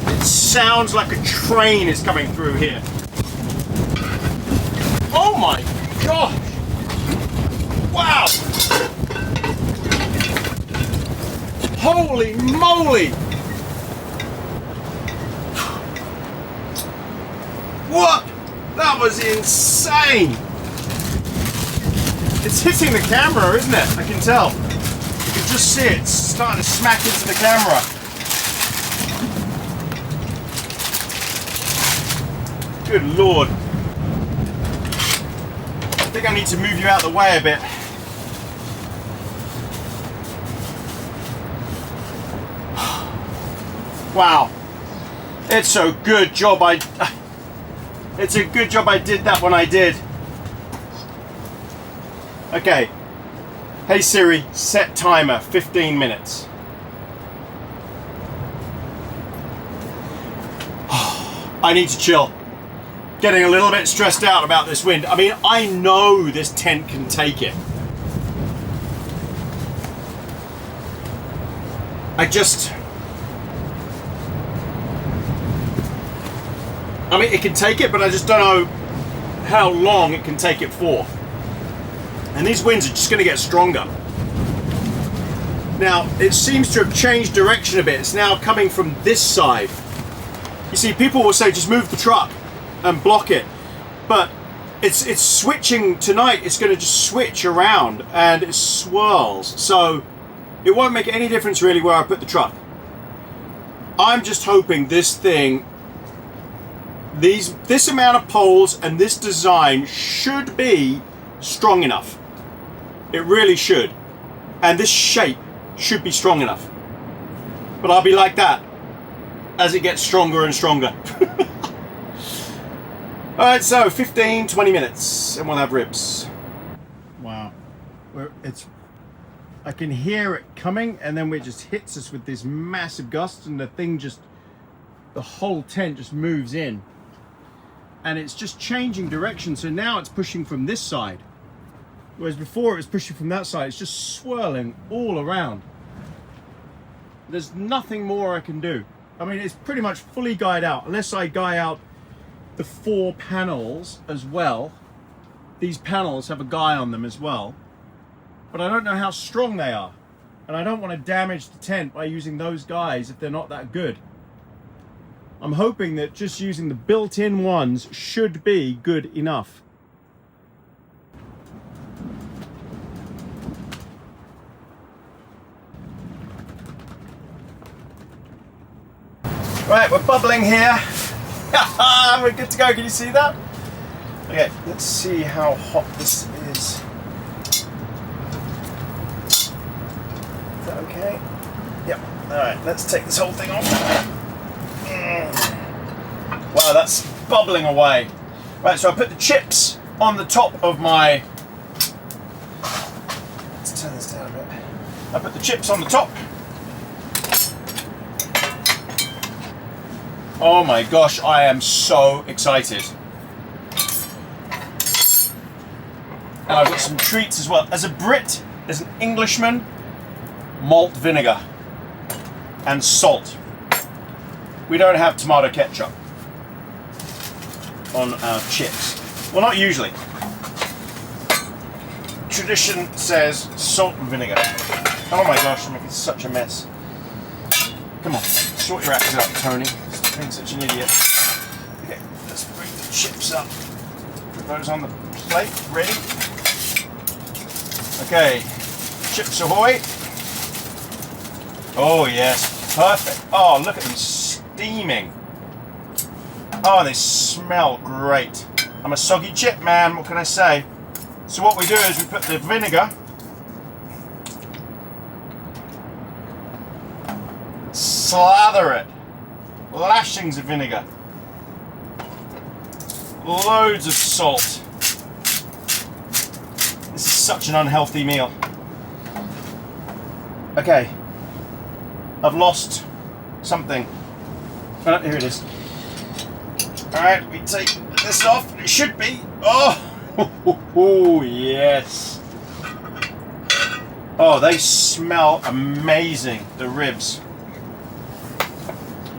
[SPEAKER 1] It sounds like a train is coming through here. Oh my gosh. Wow. Holy moly. What? That was insane. It's hitting the camera, isn't it? I can tell. You can just see it starting to smack into the camera. Good Lord. I think I need to move you out of the way a bit. Wow. It's a good job I did that when I did. Okay. Hey Siri, set timer, 15 minutes. I need to chill. Getting a little bit stressed out about this wind. I mean, I know this tent can take it. I mean, it can take it, but I just don't know how long it can take it for. And these winds are just going to get stronger. Now, it seems to have changed direction a bit. It's now coming from this side. You see, people will say, just move the truck and block it. But it's switching tonight. It's going to just switch around and it swirls. So it won't make any difference really where I put the truck. I'm just hoping this thing, this amount of poles and this design should be strong enough. It really should. And this shape should be strong enough. But I'll be like that as it gets stronger and stronger. Alright, so 15-20 minutes and we'll have ribs. Wow. I can hear it coming and then it just hits us with this massive gust and the whole tent just moves in. And it's just changing direction, so now it's pushing from this side. Whereas before it was pushing from that side, it's just swirling all around. There's nothing more I can do. I mean, it's pretty much fully guyed out, unless I guy out the 4 panels as well. These panels have a guy on them as well. But I don't know how strong they are. And I don't want to damage the tent by using those guys if they're not that good. I'm hoping that just using the built-in ones should be good enough. Right, we're bubbling here. We're good to go, can you see that? Okay, let's see how hot this is. Is that okay? Yep. Alright, let's take this whole thing off. Wow, that's bubbling away. Right, so I put the chips on the top of my... Let's turn this down a bit. I put the chips on the top. Oh my gosh, I am so excited. And I've got some treats as well. As a Brit, as an Englishman, malt vinegar and salt. We don't have tomato ketchup on our chips. Well, not usually. Tradition says salt and vinegar. Oh my gosh, I'm making such a mess. Come on, sort your act out, Tony. Stop being such an idiot. Okay, let's bring the chips up. Put those on the plate, ready. Okay, chips ahoy. Oh yes, perfect. Oh, look at them steaming. Oh, they smell great. I'm a soggy chip man, what can I say? So what we do is we put the vinegar, slather it, lashings of vinegar, loads of salt. This is such an unhealthy meal. Okay, I've lost something. Oh, here it is. Alright, we take this off. It should be. Oh, yes. Oh, they smell amazing, the ribs.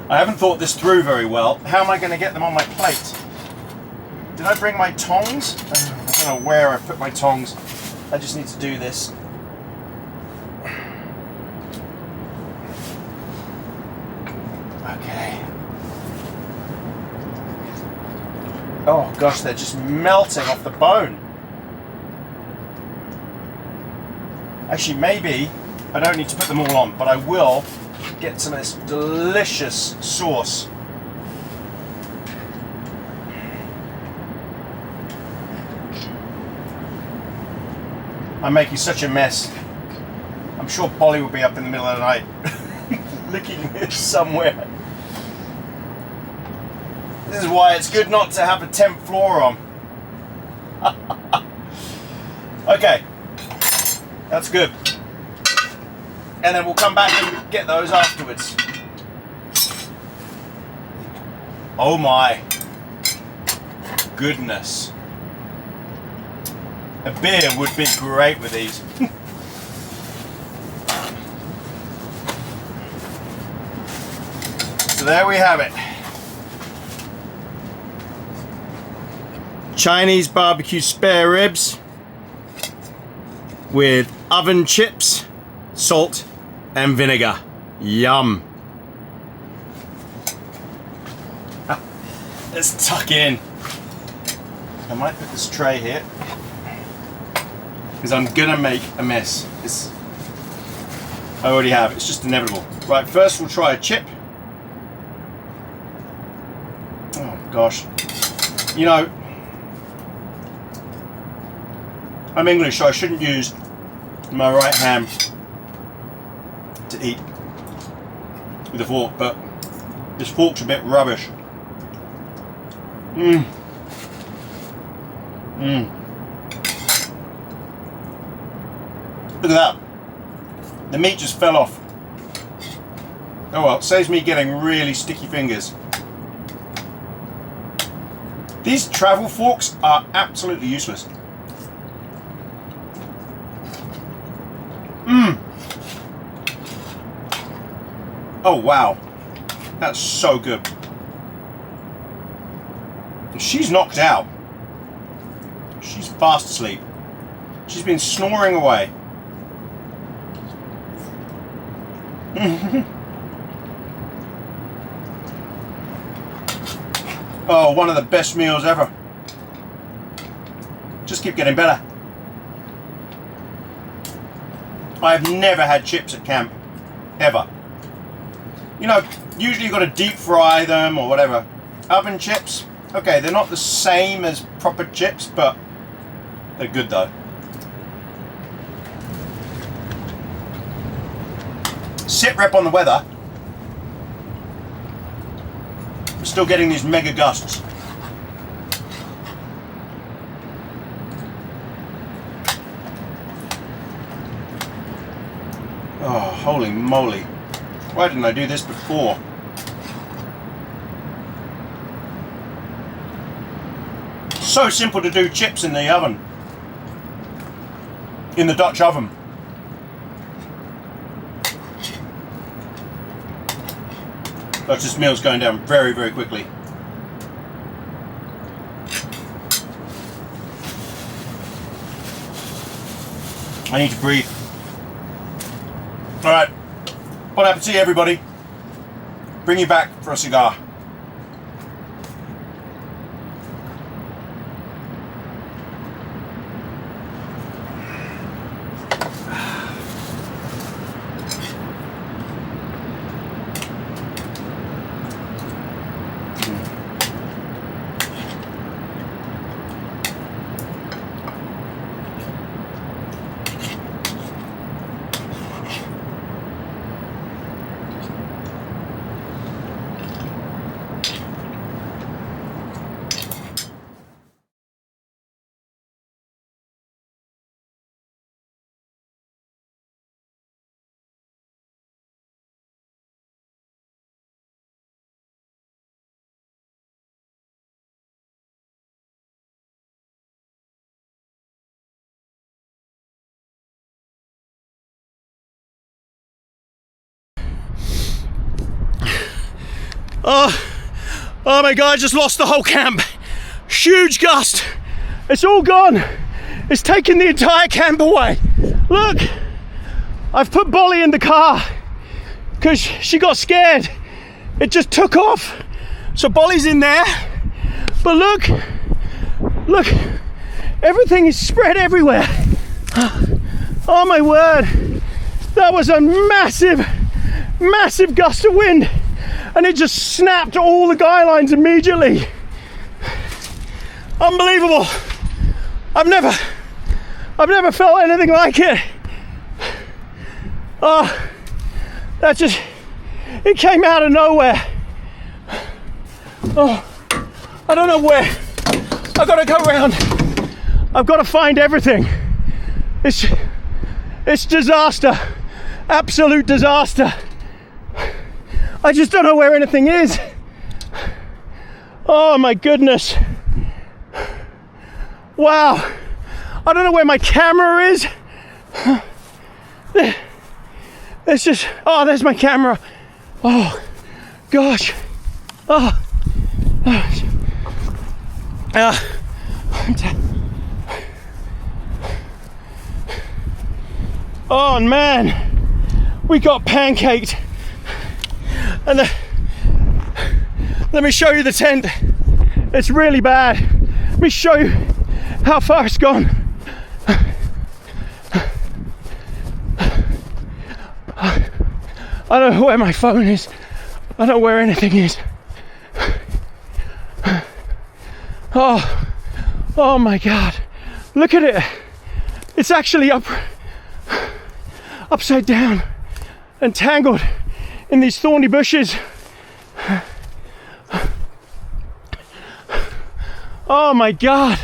[SPEAKER 1] I haven't thought this through very well. How am I going to get them on my plate? Did I bring my tongs? I don't know where I put my tongs. I just need to do this. Okay. Oh gosh, they're just melting off the bone. Actually, maybe I don't need to put them all on, but I will get some of this delicious sauce. I'm making such a mess. I'm sure Bolly will be up in the middle of the night licking this somewhere. This is why it's good not to have a temp floor on. Okay, that's good. And then we'll come back and get those afterwards. Oh my goodness. A beer would be great with these. So there we have it. Chinese barbecue spare ribs with oven chips, salt and vinegar. Yum. Let's tuck in. I might put this tray here because I'm gonna make a mess. I already have, it's just inevitable. Right, first we'll try a chip. Oh gosh. You know, I'm English, so I shouldn't use my right hand to eat with a fork, but this fork's a bit rubbish. Look at that. The meat just fell off. Oh well, it saves me getting really sticky fingers. These travel forks are absolutely useless. Oh wow, that's so good. She's knocked out. She's fast asleep. She's been snoring away. Oh, one of the best meals ever. Just keep getting better. I've never had chips at camp, ever. You know, usually you've got to deep fry them or whatever. Oven chips, okay, they're not the same as proper chips, but they're good though. Sit rep on the weather. We're still getting these mega gusts. Oh, holy moly. Why didn't I do this before? So simple to do chips in the oven. In the Dutch oven. But this meal's going down very, very quickly. I need to breathe. Alright. Bon appetit, everybody. Bring you back for a cigar. Oh my God, I just lost the whole camp. Huge gust. It's all gone. It's taken the entire camp away. Look, I've put Bolly in the car because she got scared. It just took off. So Bolly's in there. But look, everything is spread everywhere. Oh my word. That was a massive gust of wind. And it just snapped all the guy lines immediately. Unbelievable. I've never felt anything like it. Oh, it came out of nowhere. Oh, I don't know where. I've got to go around. I've got to find everything. It's disaster. Absolute disaster. I just don't know where anything is. Oh my goodness. Wow. I don't know where my camera is. It's just, oh, there's my camera. Oh, gosh. Oh man, we got pancaked. And let me show you the tent. It's really bad. Let me show you how far it's gone. I don't know where my phone is. I don't know where anything is. Oh my God. Look at it. It's actually upside down and tangled in these thorny bushes. Oh my God.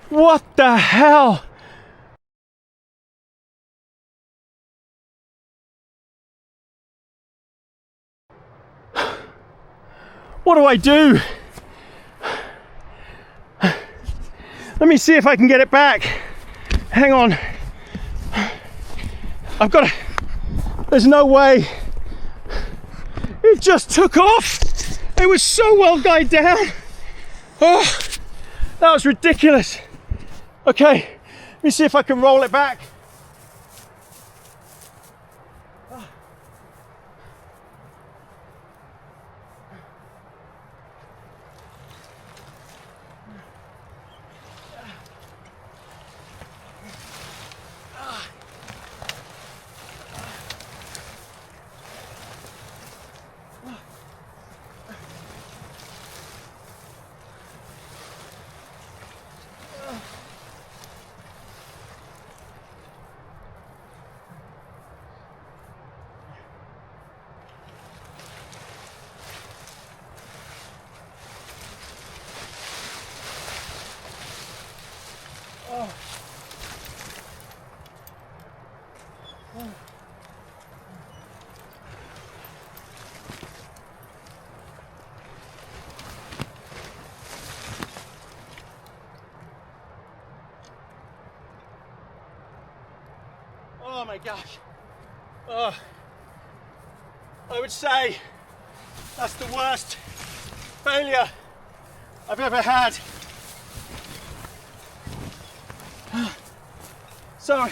[SPEAKER 1] What the hell? What do I do? Let me see if I can get it back. Hang on. I've got to, there's no way. It just took off. It was so well guided down. Oh, that was ridiculous. Okay, let me see if I can roll it back. Oh my gosh. I would say that's the worst failure I've ever had. So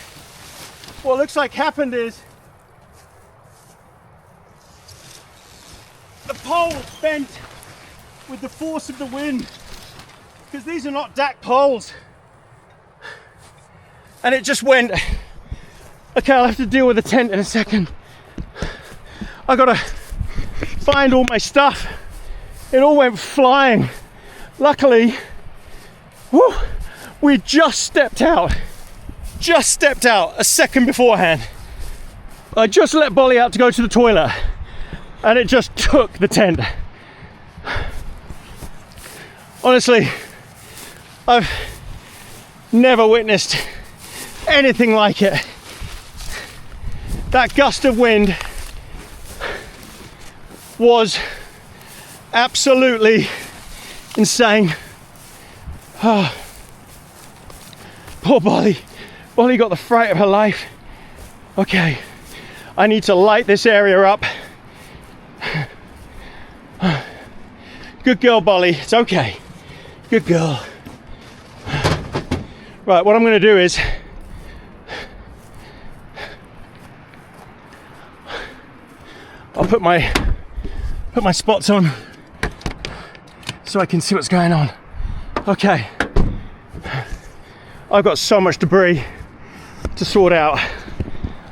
[SPEAKER 1] what looks like happened is the pole bent with the force of the wind, because these are not DAC poles, and it just went. Okay, I'll have to deal with the tent in a second. I gotta find all my stuff. It all went flying. Luckily, we just stepped out a second beforehand. I just let Bolly out to go to the toilet, and it just took the tent. Honestly, I've never witnessed anything like it. That gust of wind was absolutely insane. Oh, poor Bolly. Bolly got the fright of her life. Okay, I need to light this area up. Good girl, Bolly. It's okay. Good girl. Right, what I'm going to do is I'll put my spots on so I can see what's going on. Okay, I've got so much debris to sort out.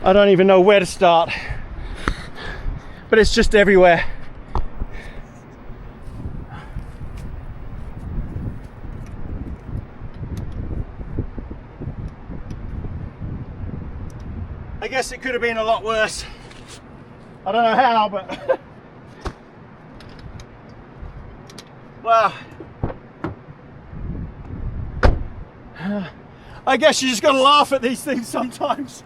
[SPEAKER 1] I don't even know where to start, but it's just everywhere. I guess it could have been a lot worse. I don't know how, but wow. I guess you just gotta laugh at these things sometimes.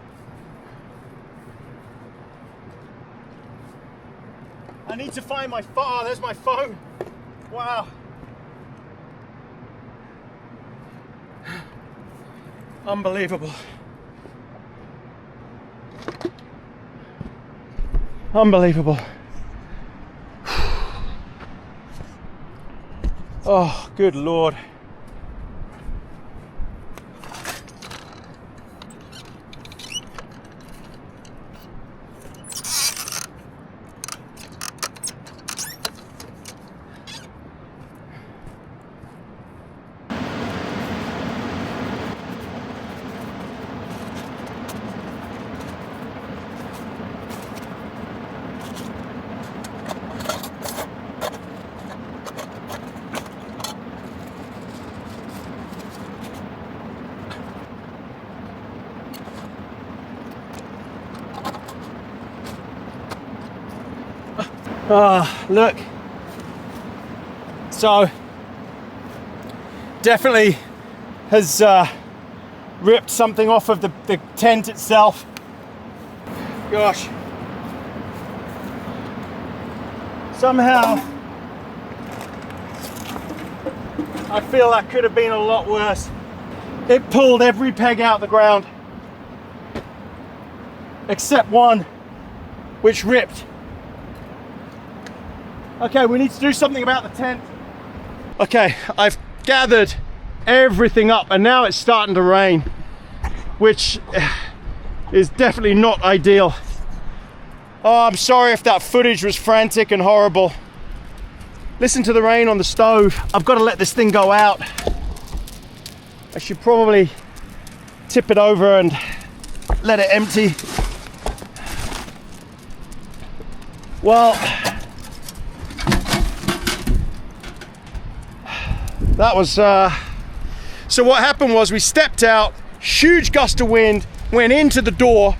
[SPEAKER 1] I need to find my phone. Oh, there's my phone. Wow. Unbelievable. Unbelievable. Oh, good Lord. Look. So, definitely has ripped something off of the tent itself. Gosh. Somehow, I feel that could have been a lot worse. It pulled every peg out the ground, except one, which ripped. Okay, we need to do something about the tent. Okay, I've gathered everything up and now it's starting to rain, which is definitely not ideal. Oh, I'm sorry if that footage was frantic and horrible. Listen to the rain on the stove. I've got to let this thing go out. I should probably tip it over and let it empty. Well, that was, so what happened was we stepped out, huge gust of wind, went into the door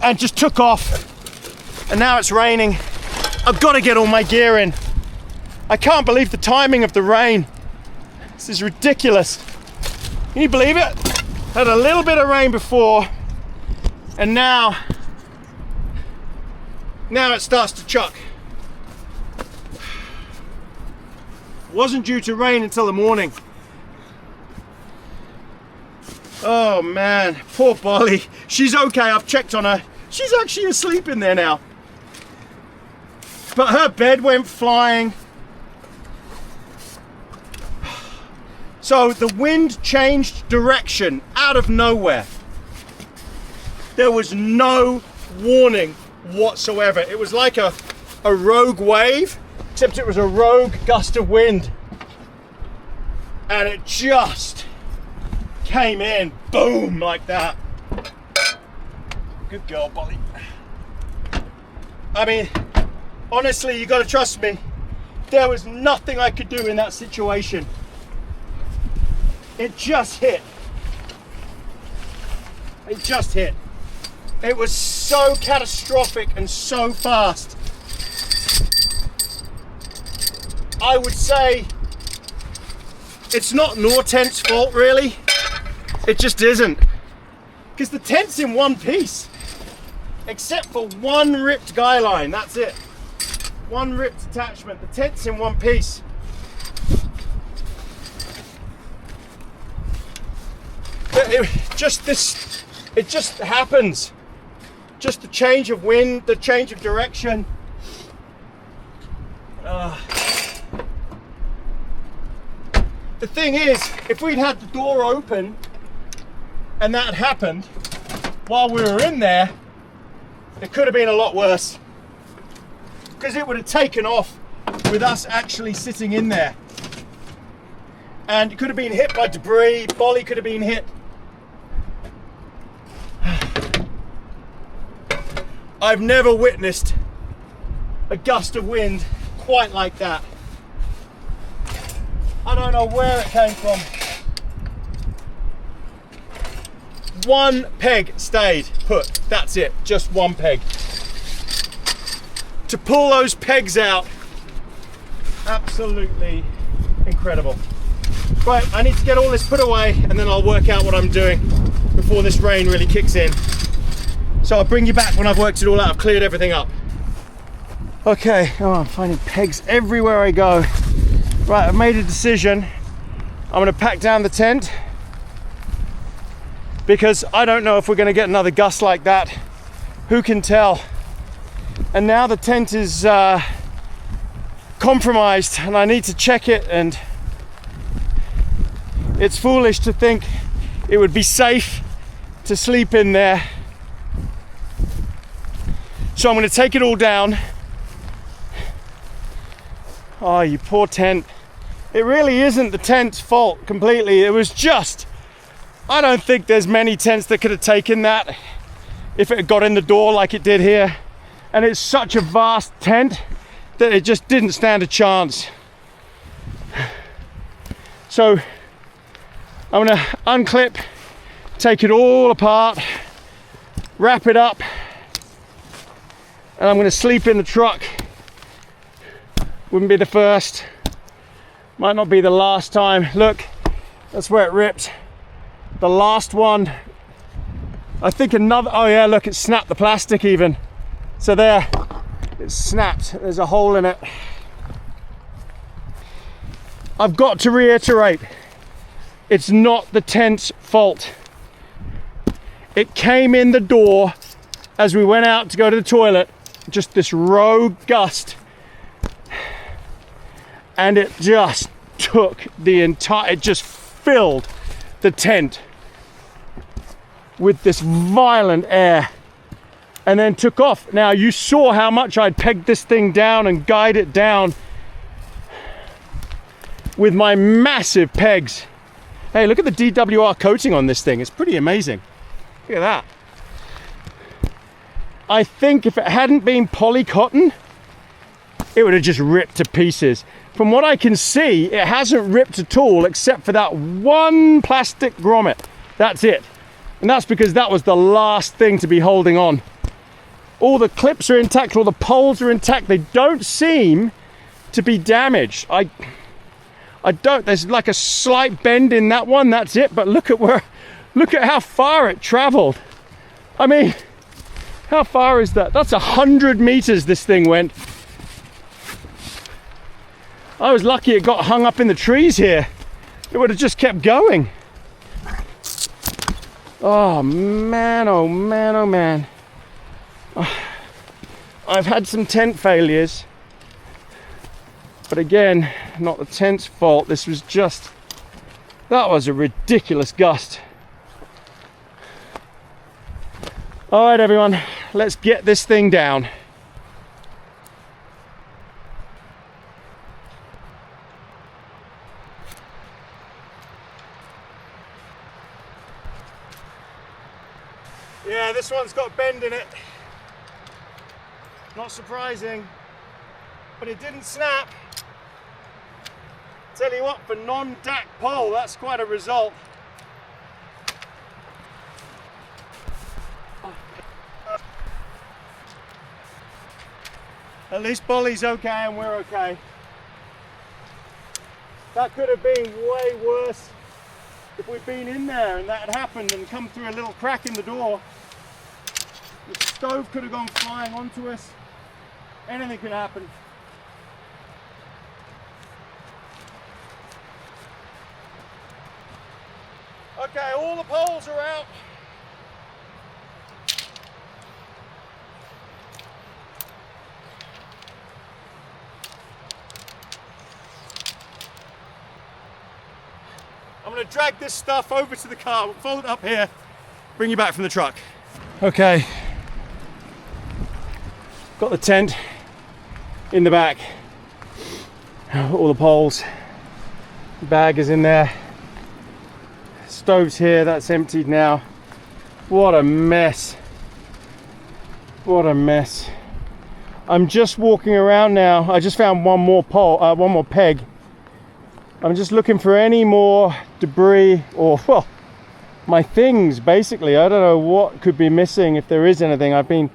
[SPEAKER 1] and just took off. And now it's raining. I've got to get all my gear in. I can't believe the timing of the rain. This is ridiculous. Can you believe it? Had a little bit of rain before and now it starts to chuck. Wasn't due to rain until the morning. Oh man, poor Bolly. She's okay, I've checked on her. She's actually asleep in there now. But her bed went flying. So the wind changed direction out of nowhere. There was no warning whatsoever. It was like a rogue wave, except it was a rogue gust of wind. And it just came in, boom, like that. Good girl, Bolly. I mean, honestly, you gotta trust me. There was nothing I could do in that situation. It just hit. It just hit. It was so catastrophic and so fast. I would say it's not your tent's fault, really. It just isn't. Because the tent's in one piece. Except for one ripped guy line, that's it. One ripped attachment, the tent's in one piece. It just happens. Just the change of wind, the change of direction. The thing is, if we'd had the door open and that had happened while we were in there, it could have been a lot worse. Because it would have taken off with us actually sitting in there. And it could have been hit by debris, Bolly could have been hit. I've never witnessed a gust of wind quite like that. I don't know where it came from. One peg stayed put, that's it, just one peg. To pull those pegs out, absolutely incredible. Right, I need to get all this put away and then I'll work out what I'm doing before this rain really kicks in. So I'll bring you back when I've worked it all out, I've cleared everything up. Okay, oh, I'm finding pegs everywhere I go. Right, I've made a decision. I'm gonna pack down the tent because I don't know if we're gonna get another gust like that. Who can tell? And now the tent is compromised and I need to check it, and it's foolish to think it would be safe to sleep in there. So I'm going to take it all down. Oh, you poor tent. It really isn't the tent's fault completely. It was just, I don't think there's many tents that could have taken that if it had got in the door like it did here. And it's such a vast tent that it just didn't stand a chance. So I'm going to unclip, take it all apart, wrap it up, and I'm going to sleep in the truck. Wouldn't be the first, might not be the last time. Look, that's where it ripped. The last one, I think another, oh yeah, look, it snapped the plastic even. So there, it snapped, there's a hole in it. I've got to reiterate, it's not the tent's fault. It came in the door as we went out to go to the toilet, just this rogue gust, and it just took the entire, it just filled the tent with this violent air and then took off. Now you saw how much I'd pegged this thing down and guide it down with my massive pegs. Hey, look at the DWR coating on this thing, it's pretty amazing. Look at that. I think if it hadn't been poly cotton, it would have just ripped to pieces. From what I can see, it hasn't ripped at all except for that one plastic grommet. That's it. And that's because that was the last thing to be holding on. All the clips are intact, all the poles are intact. They don't seem to be damaged. I don't, there's like a slight bend in that one, that's it. But look at how far it traveled. I mean, how far is that? That's 100 meters this thing went. I was lucky it got hung up in the trees here. It would have just kept going. Oh man, oh man, oh man. I've had some tent failures, but again, not the tent's fault. This was just, that was a ridiculous gust. All right, everyone, let's get this thing down. Yeah, this one's got a bend in it. Not surprising, but it didn't snap. Tell you what, for non-DAC pole, that's quite a result. At least Bolly's okay and we're okay. That could have been way worse if we'd been in there and that had happened and come through a little crack in the door. The stove could have gone flying onto us. Anything could happen. Okay, all the poles are out. I'm going to drag this stuff over to the car, we'll fold it up here, bring you back from the truck. Okay, got the tent in the back, all the poles, the bag is in there, stove's here, that's emptied now. What a mess, what a mess. I'm just walking around now. I just found one more pole, one more peg. I'm just looking for any more debris or, well, my things basically. I don't know what could be missing, if there is anything. I've been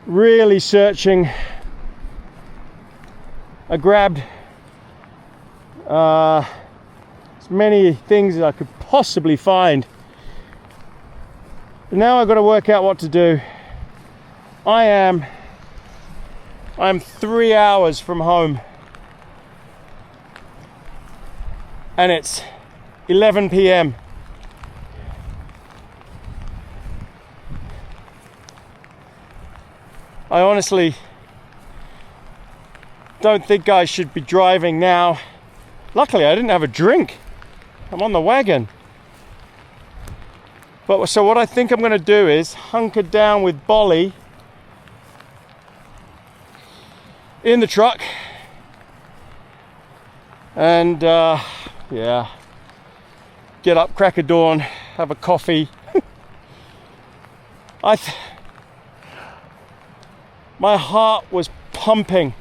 [SPEAKER 1] really searching. I grabbed as many things as I could possibly find. But now I've got to work out what to do. I'm 3 hours from home. And it's 11 p.m. I honestly don't think I should be driving now. Luckily, I didn't have a drink. I'm on the wagon. But so what I think I'm going to do is hunker down with Bolly in the truck and yeah, get up, crack of dawn, have a coffee. My heart was pumping.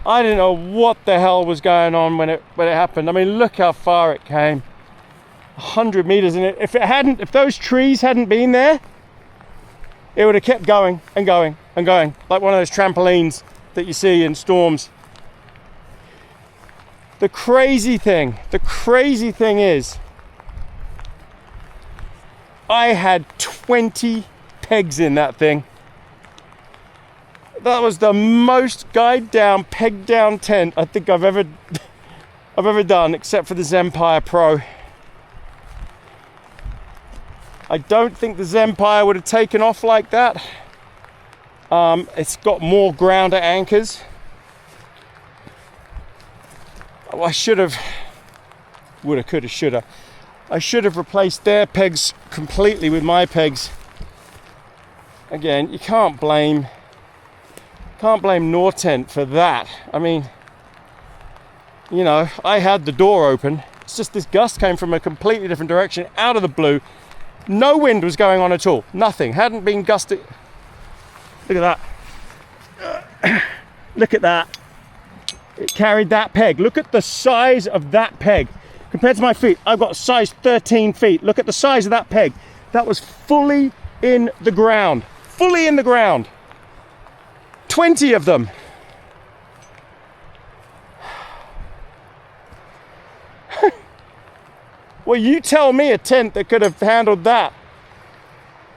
[SPEAKER 1] I didn't know what the hell was going on when it happened. I mean, look how far it came. 100 meters in it. If those trees hadn't been there, it would have kept going and going and going, like one of those trampolines that you see in storms. The crazy thing is, I had 20 pegs in that thing. That was the most guide down, peg down tent I think I've ever done, except for the Zempire Pro. I don't think the Zempire would have taken off like that. It's got more grounder anchors. Oh, I should have, woulda, coulda, shoulda. I should have replaced their pegs completely with my pegs. Again, you can't blame Nortent for that. I mean, you know, I had the door open. It's just this gust came from a completely different direction, out of the blue. No wind was going on at all. Nothing. Hadn't been gusting. Look at that. Look at that. It carried that peg. Look at the size of that peg. Compared to my feet, I've got size 13 feet. Look at the size of that peg. That was fully in the ground. Fully in the ground. 20 of them. Well, you tell me a tent that could have handled that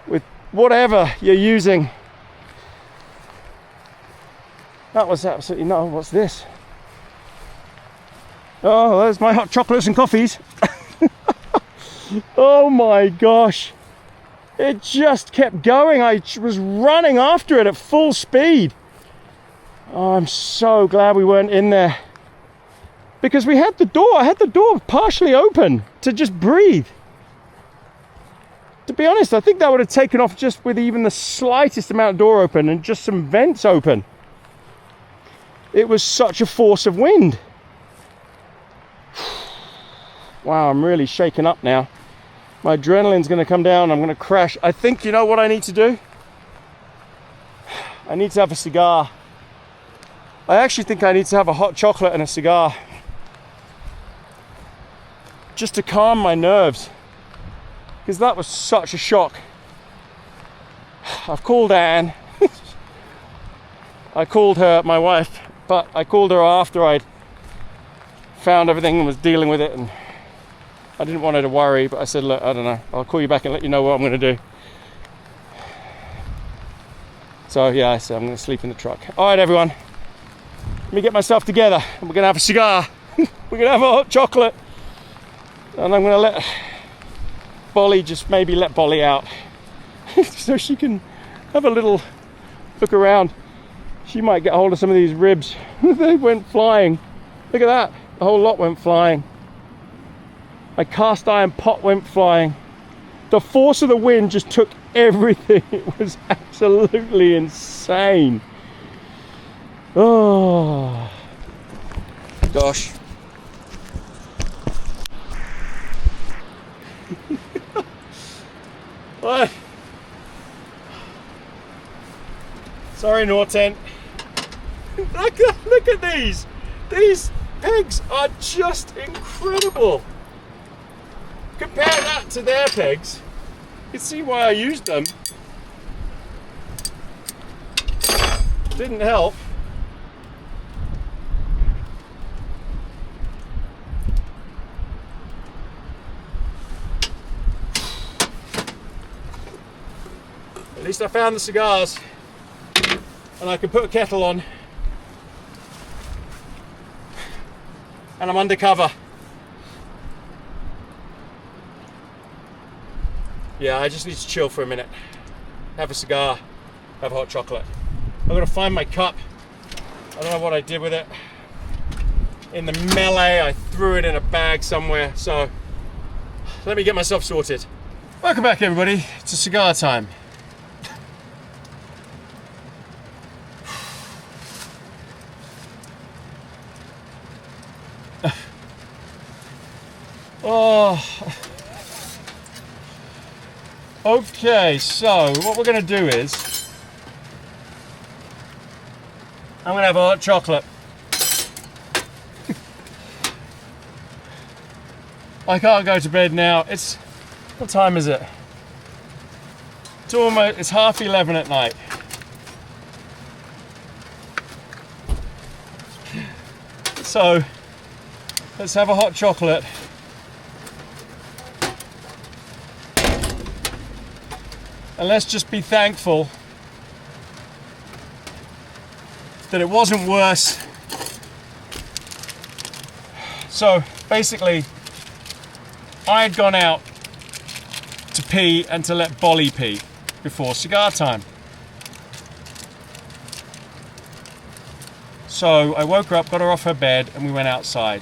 [SPEAKER 1] with whatever you're using. That was absolutely no. What's this? Oh, there's my hot chocolates and coffees. Oh my gosh. It just kept going. I was running after it at full speed. Oh, I'm so glad we weren't in there. Because we had the door, I had the door partially open to just breathe. To be honest, I think that would have taken off just with even the slightest amount of door open and just some vents open. It was such a force of wind. Wow, I'm really shaken up now. My adrenaline's gonna come down, I'm gonna crash. I think, you know what I need to do? I need to have a cigar. I actually think I need to have a hot chocolate and a cigar. Just to calm my nerves. Because that was such a shock. I've called Anne. I called her, my wife, but I called her after I'd found everything and was dealing with it, and I didn't want her to worry, but I said, look, I don't know, I'll call you back and let you know what I'm going to do. So yeah, I said I'm going to sleep in the truck. All right, everyone, let me get myself together and we're going to have a cigar. We're going to have a hot chocolate, and I'm going to let Bolly, just maybe let Bolly out so she can have a little look around. She might get hold of some of these ribs. They went flying. Look at that. The whole lot went flying. My cast iron pot went flying. The force of the wind just took everything. It was absolutely insane. Oh, gosh. What? Sorry, Nortent. Look at these. These pegs are just incredible. Compare that to their pegs. You can see why I used them. Didn't help. At least I found the cigars, and I can put a kettle on, and I'm undercover. Yeah, I just need to chill for a minute, have a cigar, have a hot chocolate. I'm gonna find my cup. I don't know what I did with it. In the melee, I threw it in a bag somewhere, so let me get myself sorted. Welcome back, everybody. It's a cigar time. Oh, okay, so what we're going to do is I'm going to have a hot chocolate. I can't go to bed now. It's, what time is it? It's 11:30 at night. So let's have a hot chocolate. And let's just be thankful that it wasn't worse. So basically, I had gone out to pee and to let Bolly pee before cigar time. So I woke her up, got her off her bed, and we went outside.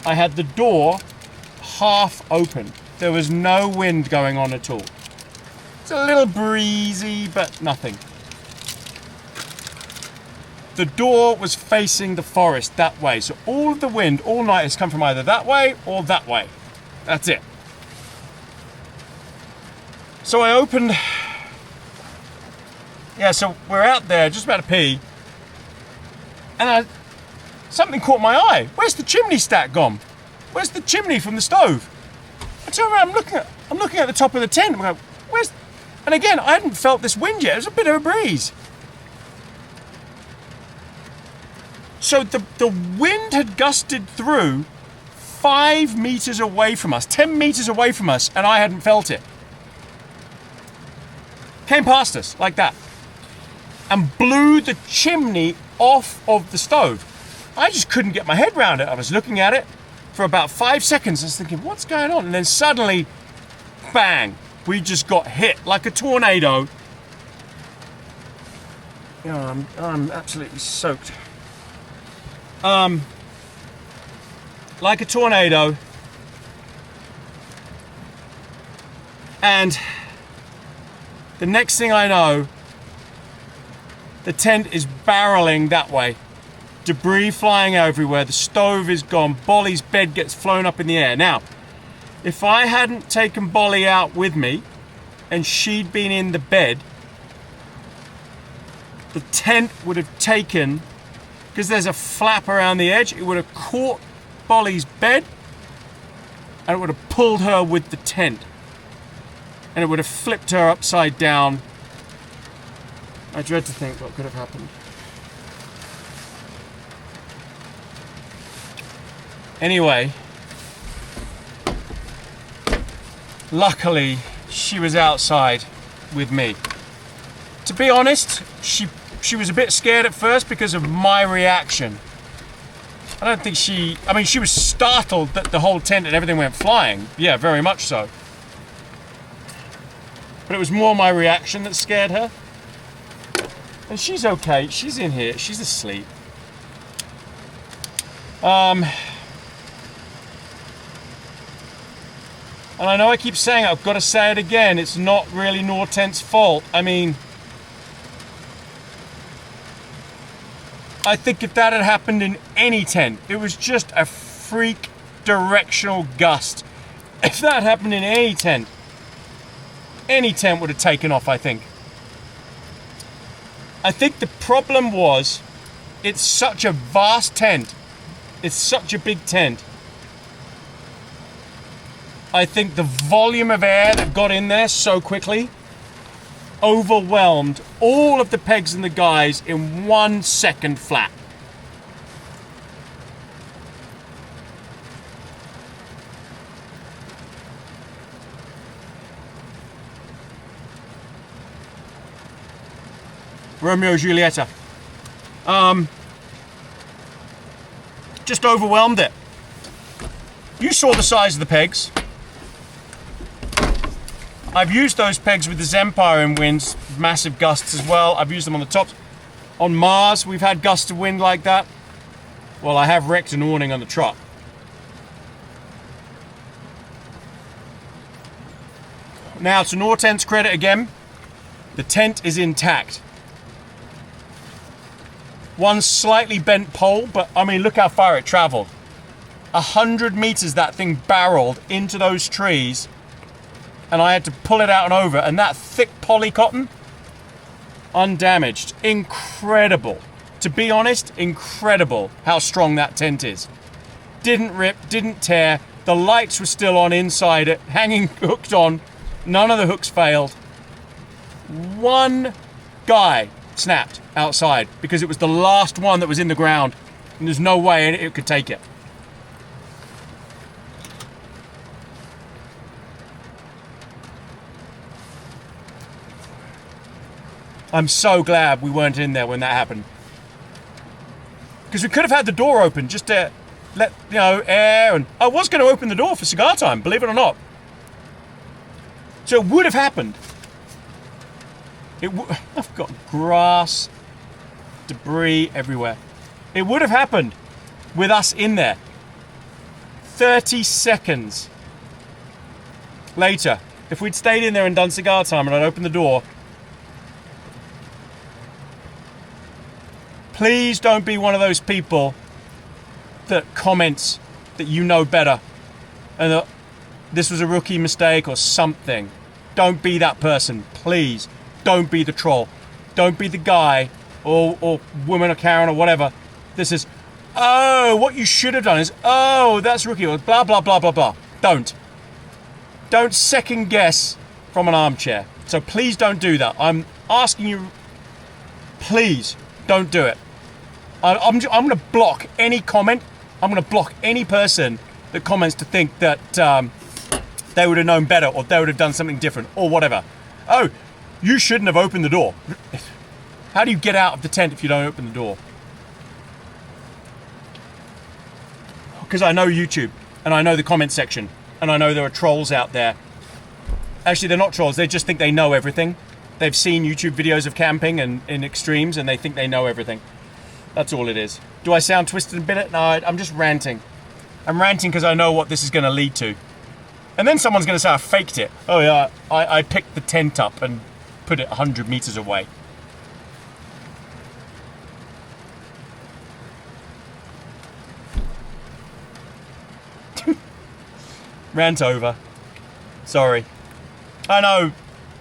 [SPEAKER 1] I had the door half open. There was no wind going on at all. It's a little breezy, but nothing. The door was facing the forest that way, so all of the wind all night has come from either that way or that way. That's it. So I opened... Yeah, so we're out there, just about to pee, and something caught my eye. Where's the chimney stack gone? Where's the chimney from the stove? I turn around, I'm looking at the top of the tent. I'm going, where's... And again, I hadn't felt this wind yet. It was a bit of a breeze. So the wind had gusted through 5 meters away from us, 10 meters away from us, and I hadn't felt it. Came past us like that and blew the chimney off of the stove. I just couldn't get my head around it. I was looking at it for about 5 seconds. I was thinking, what's going on? And then suddenly, bang, we just got hit like a tornado. You know, I'm absolutely soaked. Like a tornado. And the next thing I know, the tent is barreling that way. Debris flying everywhere. The stove is gone. Bolly's bed gets flown up in the air. Now, if I hadn't taken Bolly out with me and she'd been in the bed, the tent would have taken, because there's a flap around the edge, it would have caught Bolly's bed and it would have pulled her with the tent. And it would have flipped her upside down. I dread to think what could have happened. Anyway, luckily she was outside with me. To be honest, she was a bit scared at first because of my reaction. I don't think she was startled that the whole tent and everything went flying. Yeah, very much so. But it was more my reaction that scared her. And she's okay, she's in here, she's asleep. And I know I keep saying it, I've got to say it again, it's not really Nortent's fault. I mean, I think if that had happened in any tent, it was just a freak directional gust. If that happened in any tent would have taken off, I think. I think the problem was, it's such a vast tent. It's such a big tent. I think the volume of air that got in there so quickly overwhelmed all of the pegs and the guys in 1 second flat. Romeo and Julieta. Just overwhelmed it. You saw the size of the pegs. I've used those pegs with the Zempire in winds, massive gusts as well. I've used them on the tops. On Mars, we've had gusts of wind like that. Well, I have wrecked an awning on the truck. Now, to Nortent's credit again, the tent is intact. One slightly bent pole, but I mean, look how far it traveled. 100 meters that thing barreled into those trees, and I had to pull it out and over, and that thick poly cotton, undamaged. Incredible. To be honest, incredible how strong that tent is. Didn't rip, didn't tear. The lights were still on inside it, hanging hooked on. None of the hooks failed. One guy snapped outside because it was the last one that was in the ground, and there's no way it could take it. I'm so glad we weren't in there when that happened. Because we could have had the door open just to let, air, and I was going to open the door for cigar time, believe it or not. So it would have happened. I've got grass, debris everywhere. It would have happened with us in there. 30 seconds later, if we'd stayed in there and done cigar time and I'd opened the door, please don't be one of those people that comments that you know better and that this was a rookie mistake or something. Don't be that person, please. Don't be the troll. Don't be the guy or woman or Karen or whatever. This is, oh, what you should have done is, oh, that's rookie or blah, blah, blah, blah, blah. Don't second guess from an armchair. So please don't do that. I'm asking you, please don't do it. I'm going to block any comment. I'm going to block any person that comments to think that they would have known better or they would have done something different or whatever. Oh, you shouldn't have opened the door. How do you get out of the tent if you don't open the door? Because I know YouTube and I know the comment section and I know there are trolls out there. Actually, they're not trolls. They just think they know everything. They've seen YouTube videos of camping and in extremes and they think they know everything. That's all it is. Do I sound twisted and bitter? No, I'm just ranting. I'm ranting because I know what this is going to lead to. And then someone's going to say I faked it. Oh yeah, I picked the tent up and put it 100 meters away. Rant over. Sorry. I know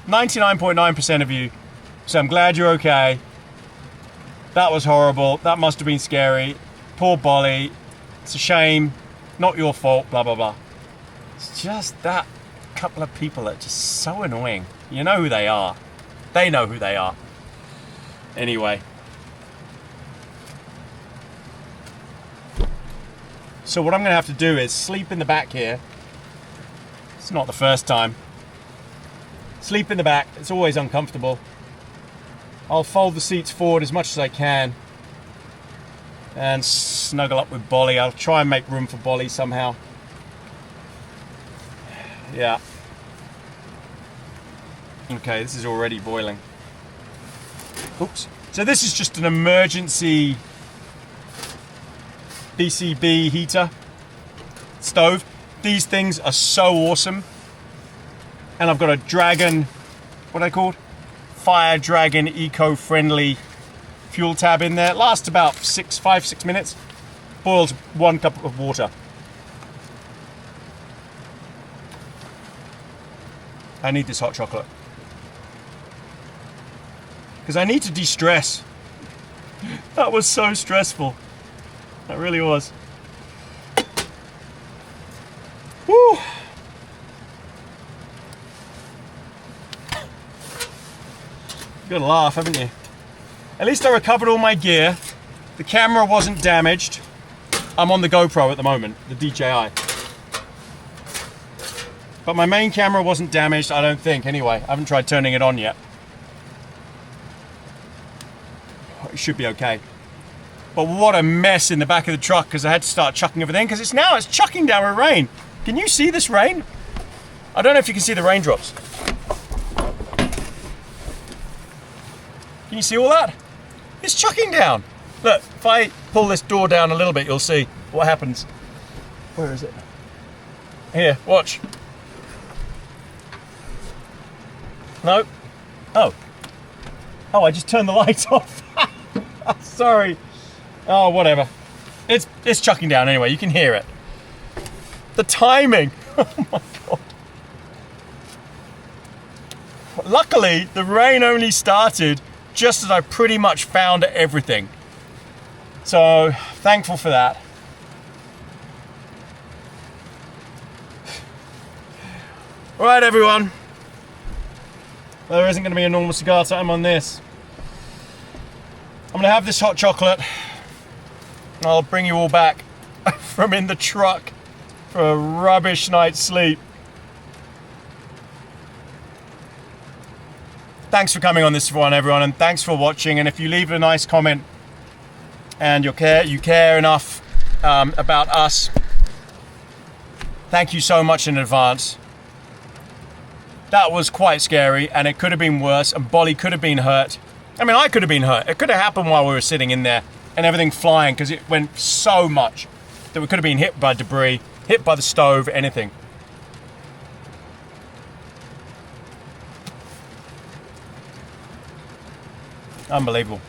[SPEAKER 1] 99.9% of you, so I'm glad you're okay. That was horrible. That must have been scary. Poor Bolly. It's a shame. Not your fault. Blah, blah, blah. It's just that couple of people that are just so annoying. You know who they are. They know who they are. Anyway. So what I'm going to have to do is sleep in the back here. It's not the first time. Sleep in the back. It's always uncomfortable. I'll fold the seats forward as much as I can and snuggle up with Bolly. I'll try and make room for Bolly somehow. Yeah. Okay, this is already boiling. Oops. So this is just an emergency BCB heater stove. These things are so awesome. And I've got a Dragon, what are they called? Fire Dragon eco-friendly fuel tab in there. It lasts about 5-6 minutes. Boils 1 cup of water. I need this hot chocolate. Because I need to de-stress. That was so stressful. That really was. Woo! You've got to laugh, haven't you? At least I recovered all my gear. The camera wasn't damaged. I'm on the GoPro at the moment, the DJI. But my main camera wasn't damaged, I don't think, anyway. I haven't tried turning it on yet. It should be okay. But what a mess in the back of the truck because I had to start chucking everything because it's chucking down with rain. Can you see this rain? I don't know if you can see the raindrops. Can you see all that? It's chucking down. Look, if I pull this door down a little bit, you'll see what happens. Where is it? Here, watch. No. Oh. Oh, I just turned the lights off. Sorry. Oh, whatever. It's chucking down anyway. You can hear it. The timing. Oh my God. Luckily, the rain only started just as I pretty much found everything. So, thankful for that. All right, everyone. There isn't going to be a normal cigar time on this. I'm going to have this hot chocolate. I'll bring you all back from in the truck for a rubbish night's sleep. Thanks for coming on this one, everyone, and thanks for watching. And if you leave a nice comment and you care enough about us, thank you so much in advance. That was quite scary, and it could have been worse, and Bolly could have been hurt. I mean, I could have been hurt. It could have happened while we were sitting in there and everything flying, because it went so much that we could have been hit by debris, hit by the stove, anything. Unbelievable.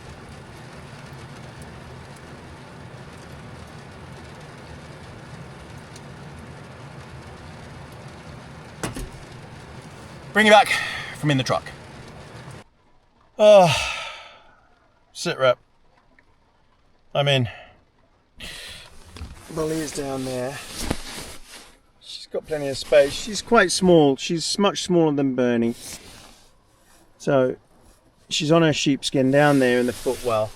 [SPEAKER 1] Bring you back from in the truck. Oh, sit rep. I'm in. Bolly is down there. She's got plenty of space. She's quite small. She's much smaller than Bernie. So she's on her sheepskin down there in the footwell,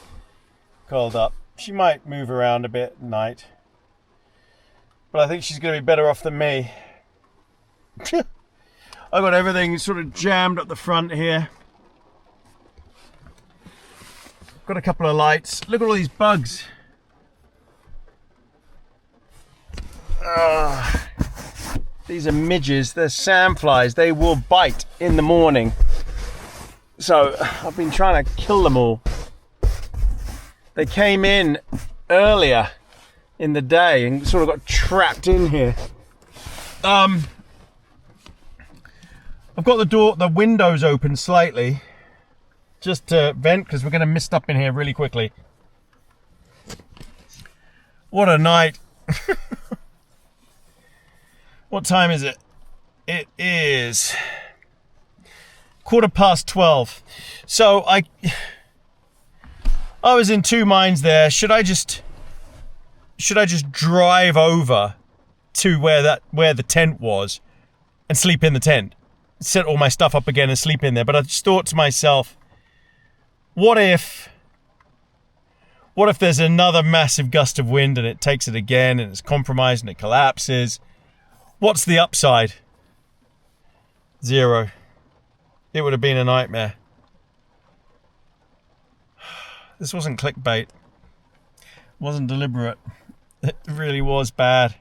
[SPEAKER 1] curled up. She might move around a bit at night, but I think she's going to be better off than me. I've got everything sort of jammed up the front here. Got a couple of lights. Look at all these bugs. These are midges. They're sandflies. They will bite in the morning. So I've been trying to kill them all. They came in earlier in the day and sort of got trapped in here. I've got the windows open slightly, just to vent, because we're going to mist up in here really quickly. What a night. What time is it? It is 12:15. So I was in two minds there. Should I just drive over to where the tent was and sleep in the tent? Set all my stuff up again and sleep in there. But I just thought to myself, what if there's another massive gust of wind and it takes it again and it's compromised and it collapses? What's the upside? Zero. It would have been a nightmare. This wasn't clickbait. It wasn't deliberate. It really was bad.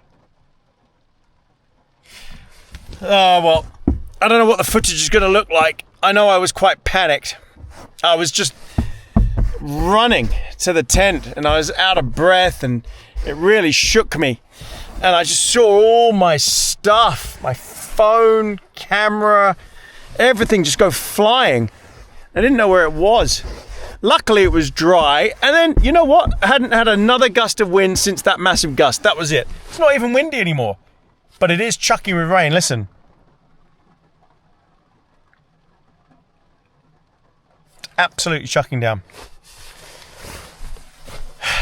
[SPEAKER 1] Oh, well, I don't know what the footage is going to look like. I know I was quite panicked. I was just running to the tent and I was out of breath and it really shook me. And I just saw all my stuff, my phone, camera, everything just go flying. I didn't know where it was. Luckily it was dry. And then, you know what? I hadn't had another gust of wind since that massive gust. That was it. It's not even windy anymore. But it is chucking with rain. Listen. Absolutely chucking down.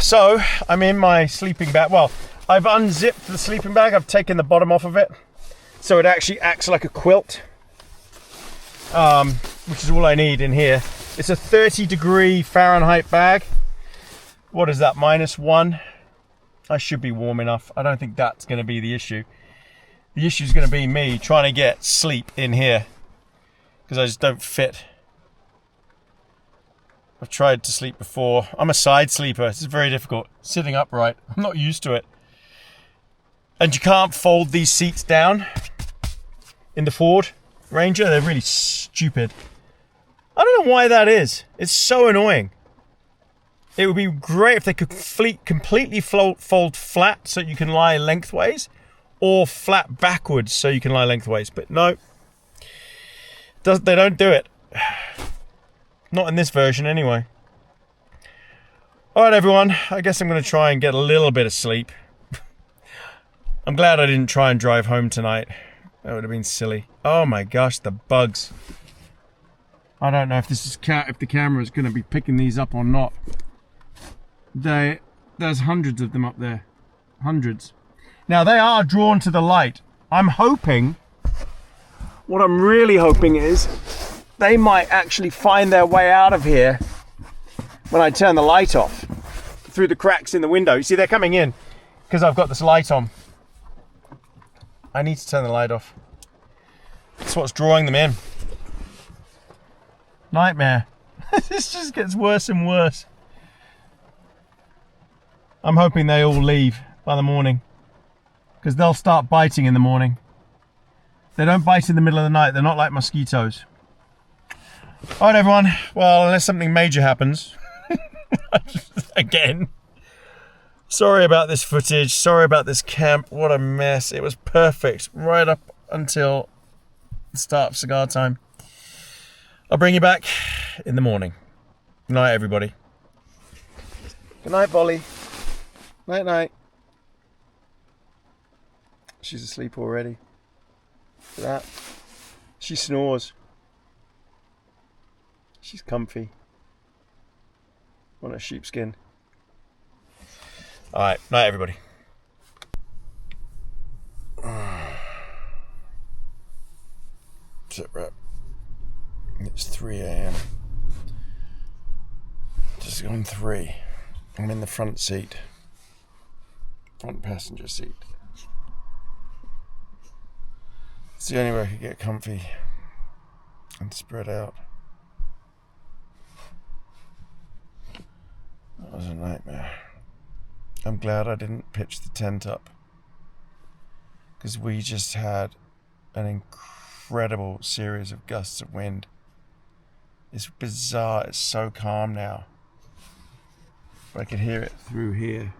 [SPEAKER 1] So I'm in my sleeping bag. Well, I've unzipped the sleeping bag. I've taken the bottom off of it, so it actually acts like a quilt, which is all I need in here. It's a 30-degree Fahrenheit bag. What is that, -1? I should be warm enough. I don't think that's going to be the issue. The issue is going to be me trying to get sleep in here because I just don't fit. I've tried to sleep before. I'm a side sleeper. It's very difficult. Sitting upright. I'm not used to it. And you can't fold these seats down in the Ford Ranger. They're really stupid. I don't know why that is. It's so annoying. It would be great if they could completely fold flat so you can lie lengthways, or flat backwards so you can lie lengthways. But no, they don't do it. Not in this version, anyway. All right, everyone. I guess I'm going to try and get a little bit of sleep. I'm glad I didn't try and drive home tonight. That would have been silly. Oh my gosh, the bugs. I don't know if if the camera is going to be picking these up or not. There's hundreds of them up there. Hundreds. Now, they are drawn to the light. I'm hoping, what I'm really hoping is they might actually find their way out of here when I turn the light off through the cracks in the window. You see, they're coming in because I've got this light on. I need to turn the light off. That's what's drawing them in. Nightmare. This just gets worse and worse. I'm hoping they all leave by the morning, because they'll start biting in the morning. They don't bite in the middle of the night. They're not like mosquitoes. All right, everyone. Well, unless something major happens. Again. Sorry about this footage. Sorry about this camp. What a mess. It was perfect right up until the start of cigar time. I'll bring you back in the morning. Good night, everybody. Good night, Bolly. Night, night. She's asleep already. Look at that. She snores. She's comfy on a sheepskin. All right, night, everybody. Sit rep. It's 3 a.m. Just gone 3. I'm in the front seat. Front passenger seat. It's the only way I could get comfy and spread out. That was a nightmare. I'm glad I didn't pitch the tent up, because we just had an incredible series of gusts of wind. It's bizarre. It's so calm now. But I could hear it through here.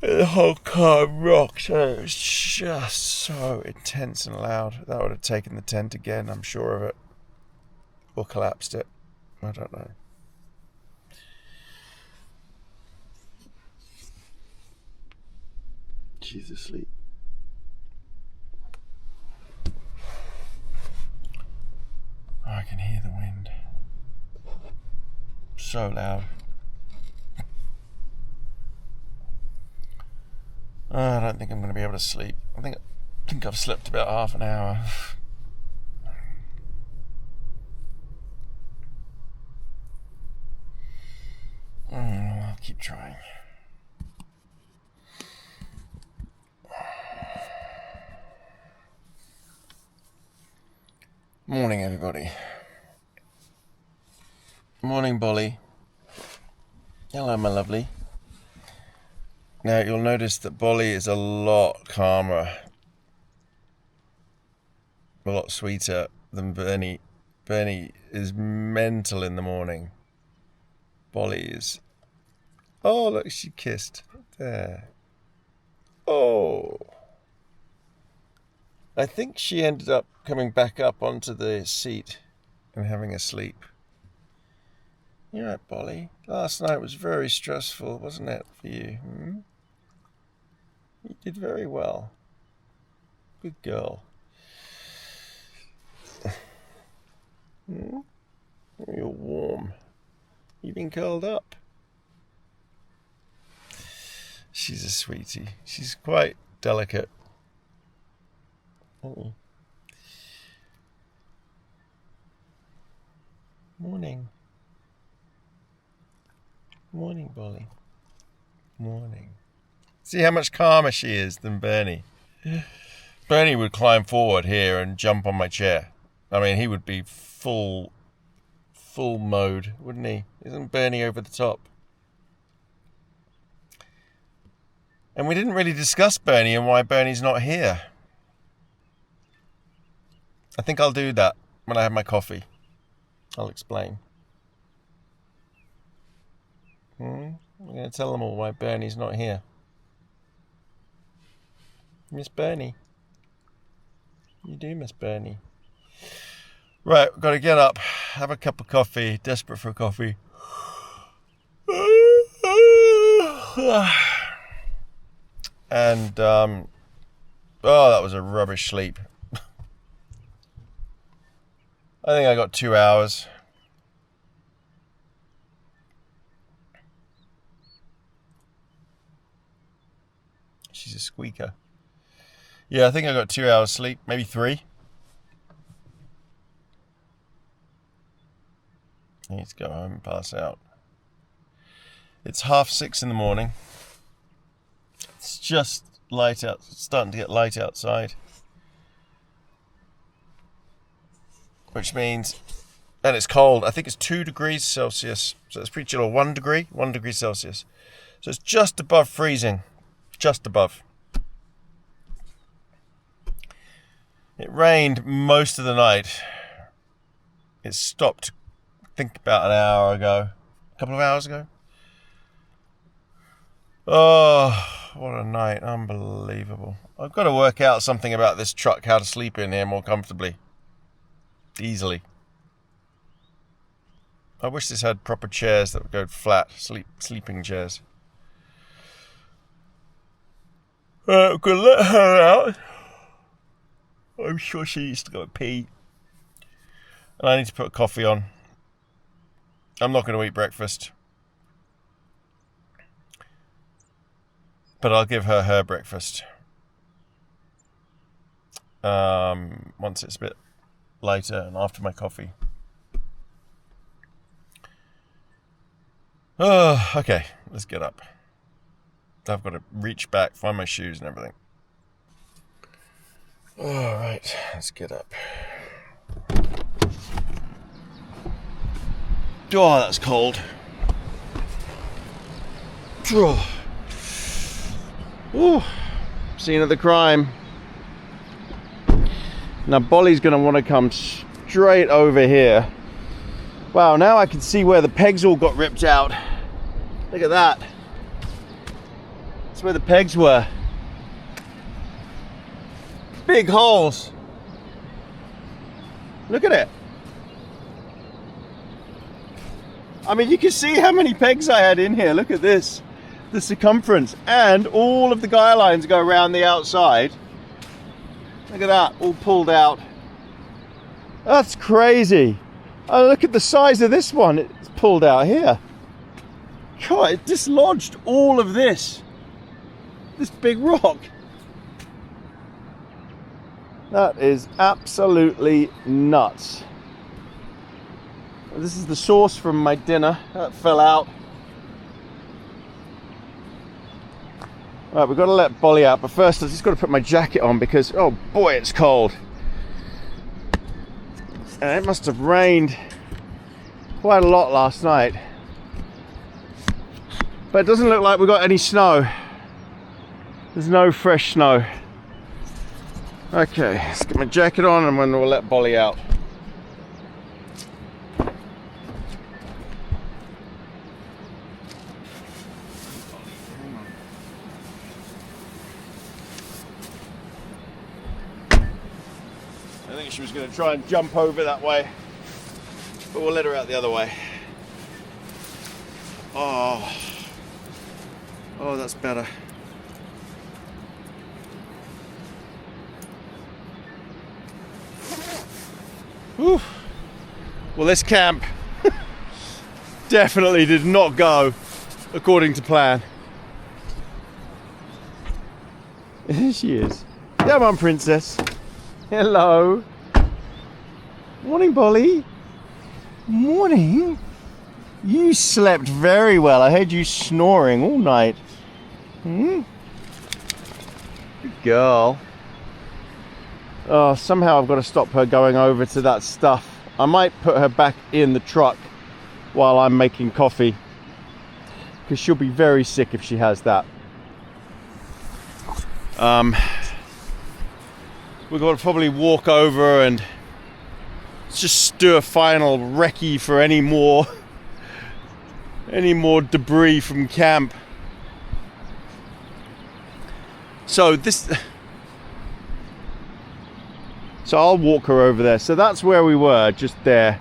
[SPEAKER 1] The whole car rocked. It was just so intense and loud. That would have taken the tent again, I'm sure of it. Or collapsed it. I don't know. She's asleep. Oh, I can hear the wind. So loud. Oh, I don't think I'm going to be able to sleep. I think I've slept about half an hour. I'll keep trying. Morning, everybody. Morning, Bolly. Hello, my lovely. Now, you'll notice that Bolly is a lot calmer, a lot sweeter than Bernie. Bernie is mental in the morning. Bolly is... Oh, look, she kissed. There. Oh. I think she ended up coming back up onto the seat and having a sleep. You're right, Bolly. Last night was very stressful, wasn't it, for you? You did very well. Good girl. You're warm. You've been curled up. She's a sweetie. She's quite delicate. Morning. Morning, Bolly. Morning. See how much calmer she is than Bernie. Bernie would climb forward here and jump on my chair. I mean, he would be full mode, wouldn't he? Isn't Bernie over the top? And we didn't really discuss Bernie and why Bernie's not here. I think I'll do that when I have my coffee. I'll explain. I'm going to tell them all why Bernie's not here. Miss Bernie. You do miss Bernie. Right, we've got to get up, have a cup of coffee, desperate for a coffee. And, oh, that was a rubbish sleep. I think I got 2 hours. She's a squeaker. Yeah, I think I got 2 hours sleep, maybe 3.
[SPEAKER 2] I need to go home and pass out. It's 6:30 in the morning. It's just light out, starting to get light outside. Which means, and it's cold, I think it's 2 degrees Celsius, so it's pretty chill, or 1 degree Celsius. So it's just above freezing, just above. It rained most of the night. It stopped, I think about an hour ago, a couple of hours ago. Oh, what a night, unbelievable. I've got to work out something about this truck, how to sleep in here more comfortably. Easily. I wish this had proper chairs that would go flat, sleeping chairs. I'm going to let her out. I'm sure she needs to go pee. And I need to put coffee on. I'm not going to eat breakfast. But I'll give her breakfast. Once it's a bit later and after my coffee. Oh, okay, let's get up. I've got to reach back, find my shoes and everything. All right, let's get up. Oh, that's cold. Ooh, scene of the crime. Now Bolly's going to want to come straight over here. Wow, now I can see where the pegs all got ripped out. Look at that. That's where the pegs were. Big holes. Look at it. I mean, you can see how many pegs I had in here. Look at this. The circumference. And all of the guy lines go around the outside. Look at that, all pulled out. That's crazy. Oh, look at the size of this one. It's pulled out here. God, it dislodged all of this. This big rock. That is absolutely nuts. This is the sauce from my dinner. That fell out. Right, we've got to let Bolly out, but first I've just got to put my jacket on because, oh boy, it's cold. And it must have rained quite a lot last night. But it doesn't look like we've got any snow. There's no fresh snow. Okay, let's get my jacket on and then we'll let Bolly out. I think she was going to try and jump over that way, but we'll let her out the other way. Oh, that's better. Whew. Well, this camp definitely did not go according to plan. Here she is. Come on, princess. Hello. Morning, Bolly. Morning. You slept very well. I heard you snoring all night. Good girl. Oh, somehow I've got to stop her going over to that stuff. I might put her back in the truck while I'm making coffee, because she'll be very sick if she has that. We've got to probably walk over and just do a final recce for any more debris from camp. So I'll walk her over there. So that's where we were, just there.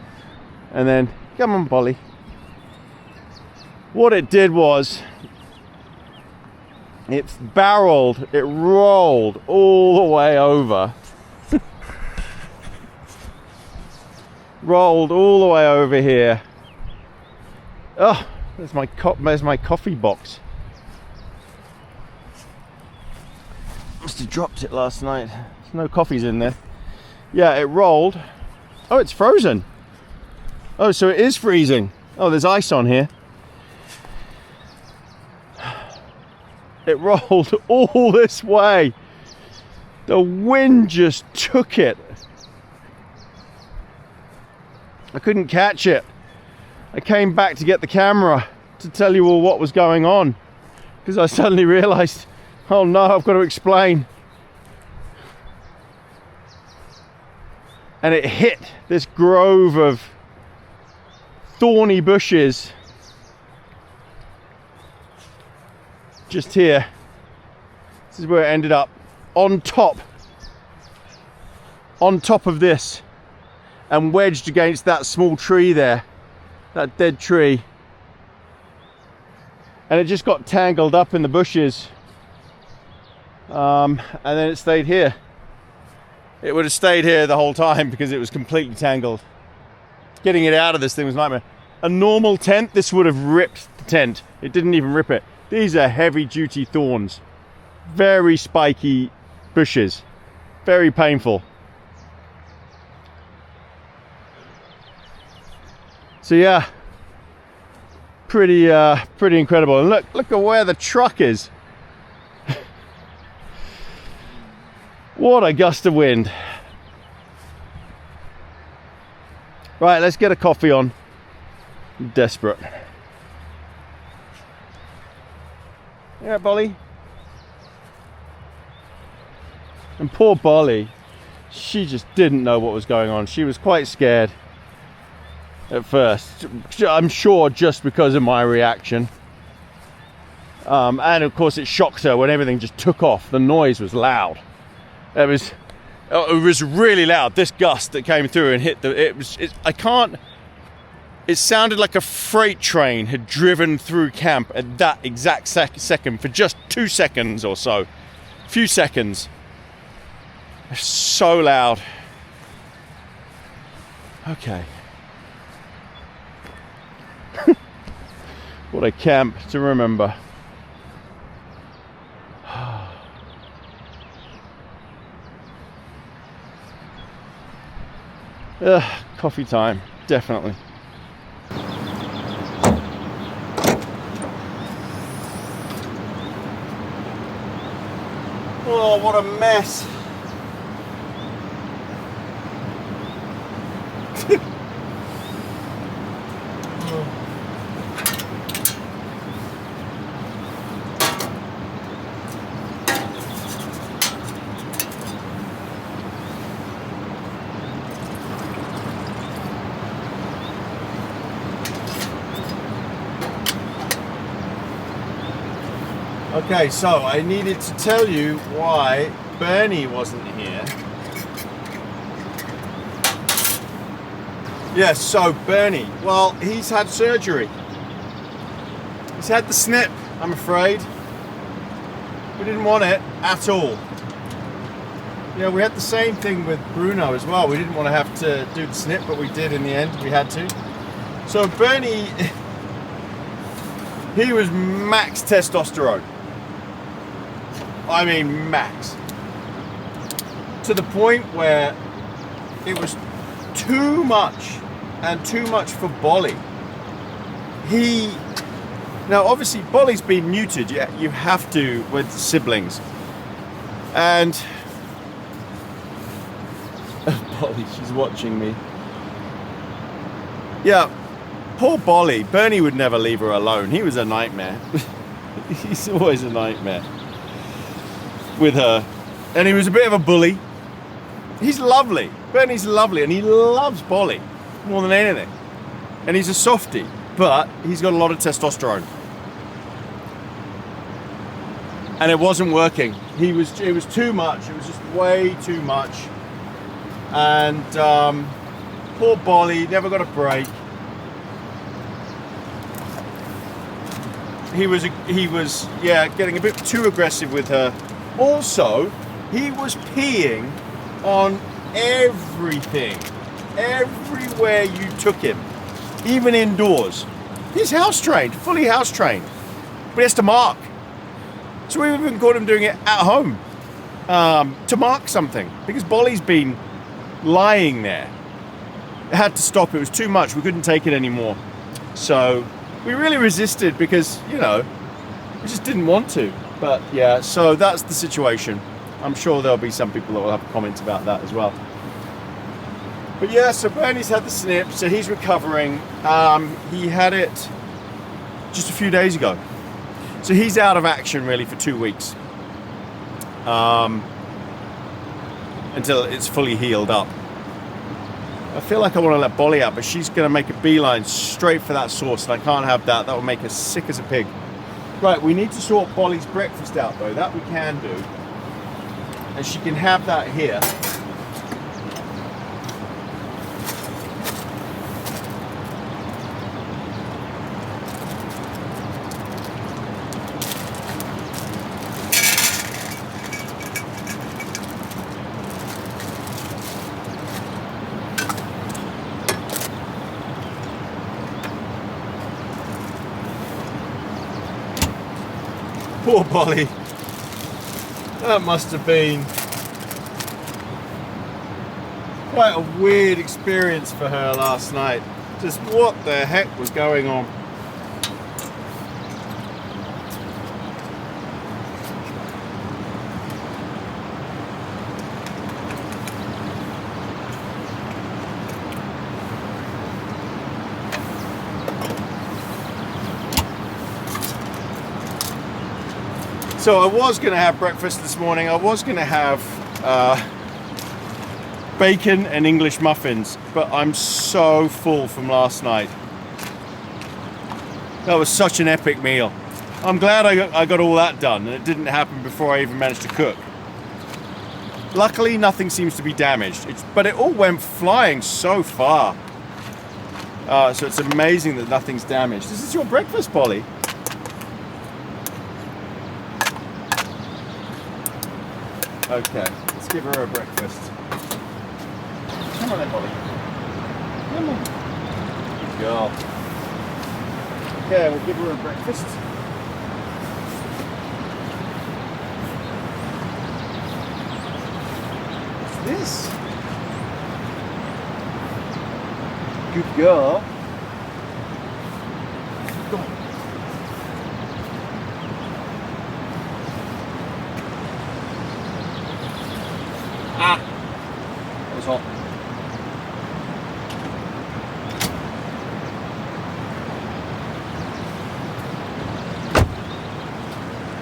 [SPEAKER 2] And then, come on, Bolly. What it did was, it rolled all the way over. Rolled all the way over here. Oh, there's my coffee box. Must have dropped it last night. There's no coffees in there. Yeah, it rolled. Oh, it's frozen. Oh, so it is freezing. Oh, there's ice on here. It rolled all this way. The wind just took it. I couldn't catch it. I came back to get the camera to tell you all what was going on, because I suddenly realized, oh no, I've got to explain. And it hit this grove of thorny bushes just here. This is where it ended up, on top of this, and wedged against that small tree there, that dead tree. And it just got tangled up in the bushes, and then it stayed here. It would have stayed here the whole time because it was completely tangled. Getting it out of this thing was a nightmare. A normal tent, this would have ripped the tent. It didn't even rip it. These are heavy duty thorns. Very spiky bushes. Very painful. So yeah, pretty incredible. And look at where the truck is. What a gust of wind. Right, let's get a coffee on. I'm desperate. Yeah, Bolly. And poor Bolly, she just didn't know what was going on. She was quite scared at first. I'm sure just because of my reaction. And of course it shocked her when everything just took off. The noise was loud. It was really loud. This gust that came through and hit it sounded like a freight train had driven through camp at that exact second for just 2 seconds or so. Few seconds. It's so loud. Okay. What a camp to remember. Coffee time, definitely. Oh, what a mess. Okay, so I needed to tell you why Bernie wasn't here. Yes, so Bernie, well, he's had surgery. He's had the snip, I'm afraid. We didn't want it at all. Yeah, we had the same thing with Bruno as well. We didn't want to have to do the snip, but we did in the end. We had to. So Bernie, he was max testosterone. I mean max. To the point where it was too much, and too much for Bolly. Now obviously Bolly's been neutered, you have to with siblings. And Bolly, she's watching me. Yeah, poor Bolly. Bernie would never leave her alone. He was a nightmare. He's always a nightmare with her. And he was a bit of a bully. He's lovely. Bernie's lovely, and he loves Bolly more than anything. And he's a softie, but he's got a lot of testosterone. And it wasn't working. It was too much. It was just way too much. And poor Bolly never got a break. He was getting a bit too aggressive with her. Also, he was peeing on everything, everywhere you took him, even indoors. He's house trained, fully house trained, but he has to mark. So we even caught him doing it at home to mark something, because Bolly's been lying there it had to stop. It was too much. We couldn't take it anymore. So we really resisted because, you know, we just didn't want to. But yeah, so that's the situation. I'm sure there'll be some people that will have comments about that as well. But yeah, so Bernie's had the snip, so he's recovering. He had it just a few days ago. So he's out of action really for 2 weeks. Until it's fully healed up. I feel like I want to let Bolly out, but she's going to make a beeline straight for that sauce, and I can't have that. That will make her sick as a pig. Right, we need to sort Bolly's breakfast out though. That we can do. And she can have that here. Poor Bolly. That must have been quite a weird experience for her last night. Just what the heck was going on? So I was going to have breakfast this morning. I was going to have bacon and English muffins, but I'm so full from last night. That was such an epic meal. I'm glad I got all that done, and it didn't happen before I even managed to cook. Luckily, nothing seems to be damaged, but it all went flying so far. So it's amazing that nothing's damaged. This is your breakfast, Bolly. Okay, let's give her a breakfast. Come on then, Bolly. Come on. Good girl. Okay, we'll give her a breakfast. What's this? Good girl. Go on. Ah! That was hot.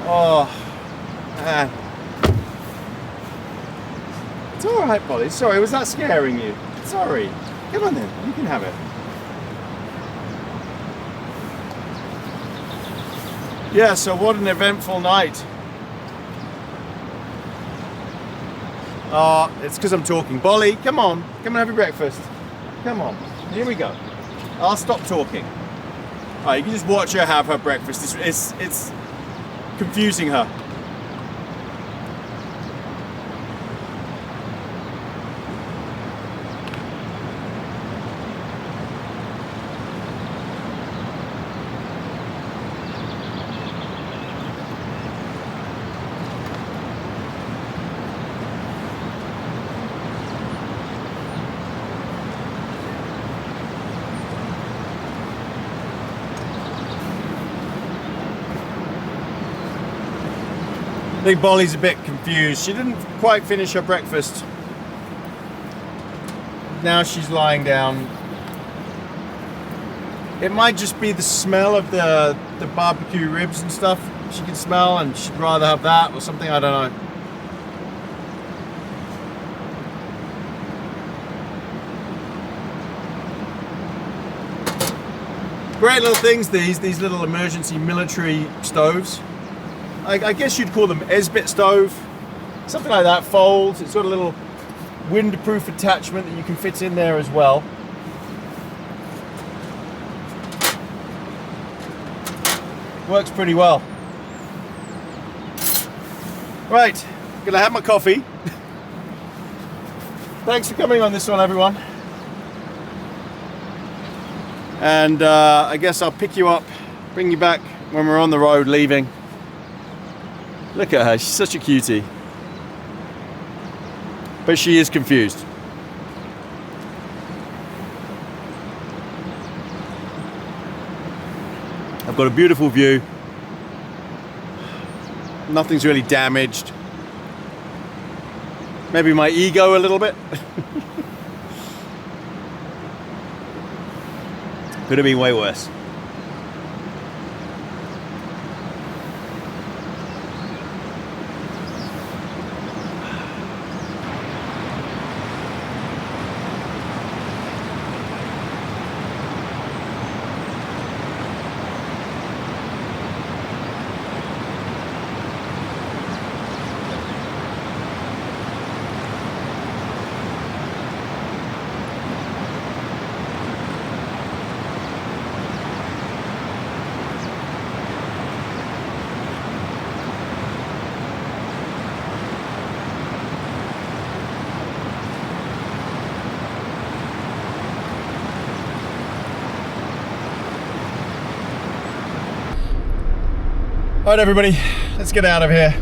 [SPEAKER 2] Oh, man. It's alright, Bolly. Sorry, was that scaring you? Sorry. Come on then, you can have it. Yeah, so what an eventful night. It's because I'm talking. Bolly, come on. Come and have your breakfast. Come on. Here we go. I'll stop talking. Alright, you can just watch her have her breakfast. It's confusing her. I think Bolly's a bit confused. She didn't quite finish her breakfast. Now she's lying down. It might just be the smell of the barbecue ribs and stuff she can smell, and she'd rather have that or something, I don't know. Great little things, these little emergency military stoves. I guess you'd call them Esbit stove, something like that. Folds. It's got a little windproof attachment that you can fit in there as well. Works pretty well. Right, gonna have my coffee. Thanks for coming on this one, everyone. And I guess I'll pick you up, bring you back when we're on the road leaving. Look at her, she's such a cutie. But she is confused. I've got a beautiful view. Nothing's really damaged. Maybe my ego a little bit. Could have been way worse. All right, everybody, let's get out of here.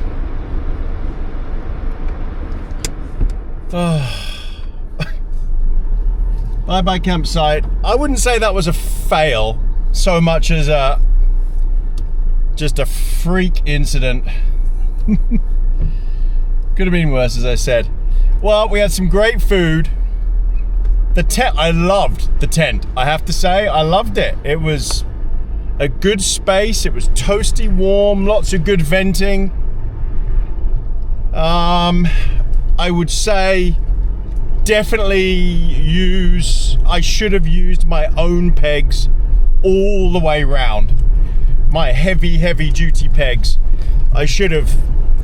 [SPEAKER 2] Bye-bye campsite. I wouldn't say that was a fail so much as just a freak incident. Could have been worse, as I said. Well, we had some great food. The tent, I loved the tent. I have to say, I loved it. It was a good space. It was toasty warm, lots of good venting. I would say definitely I should have used my own pegs all the way round. My heavy duty pegs. I should have,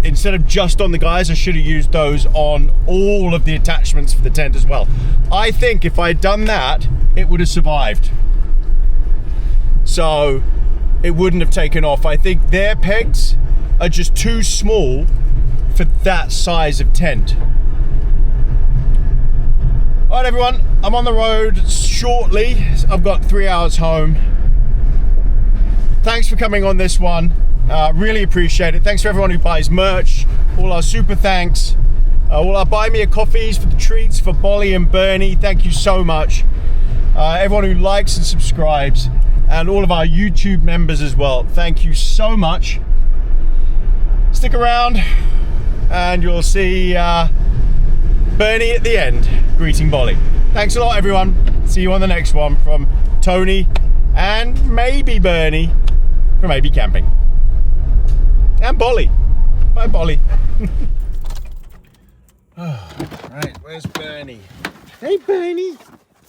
[SPEAKER 2] instead of just on the guys, I should have used those on all of the attachments for the tent as well. I think if I'd done that, it would have survived. So it wouldn't have taken off. I think their pegs are just too small for that size of tent. All right, everyone, I'm on the road shortly. I've got 3 hours home. Thanks for coming on this one. Really appreciate it. Thanks for everyone who buys merch, all our super thanks, all our buy me a coffees for the treats for Bolly and Bernie. Thank you so much. Everyone who likes and subscribes, and all of our YouTube members as well. Thank you so much. Stick around and you'll see Bernie at the end greeting Bolly. Thanks a lot, everyone. See you on the next one from Tony and maybe Bernie from AB Camping. And Bolly. Bye, Bolly. Right, where's Bernie? Hey, Bernie.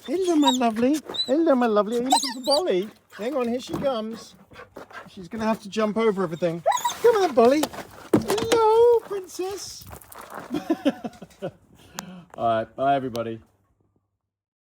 [SPEAKER 2] Hello, my lovely. Hello, my lovely. Are you looking for Bolly? Hang on, here she comes. She's gonna have to jump over everything. Come on, Bolly. Hello, princess. All right, bye, everybody.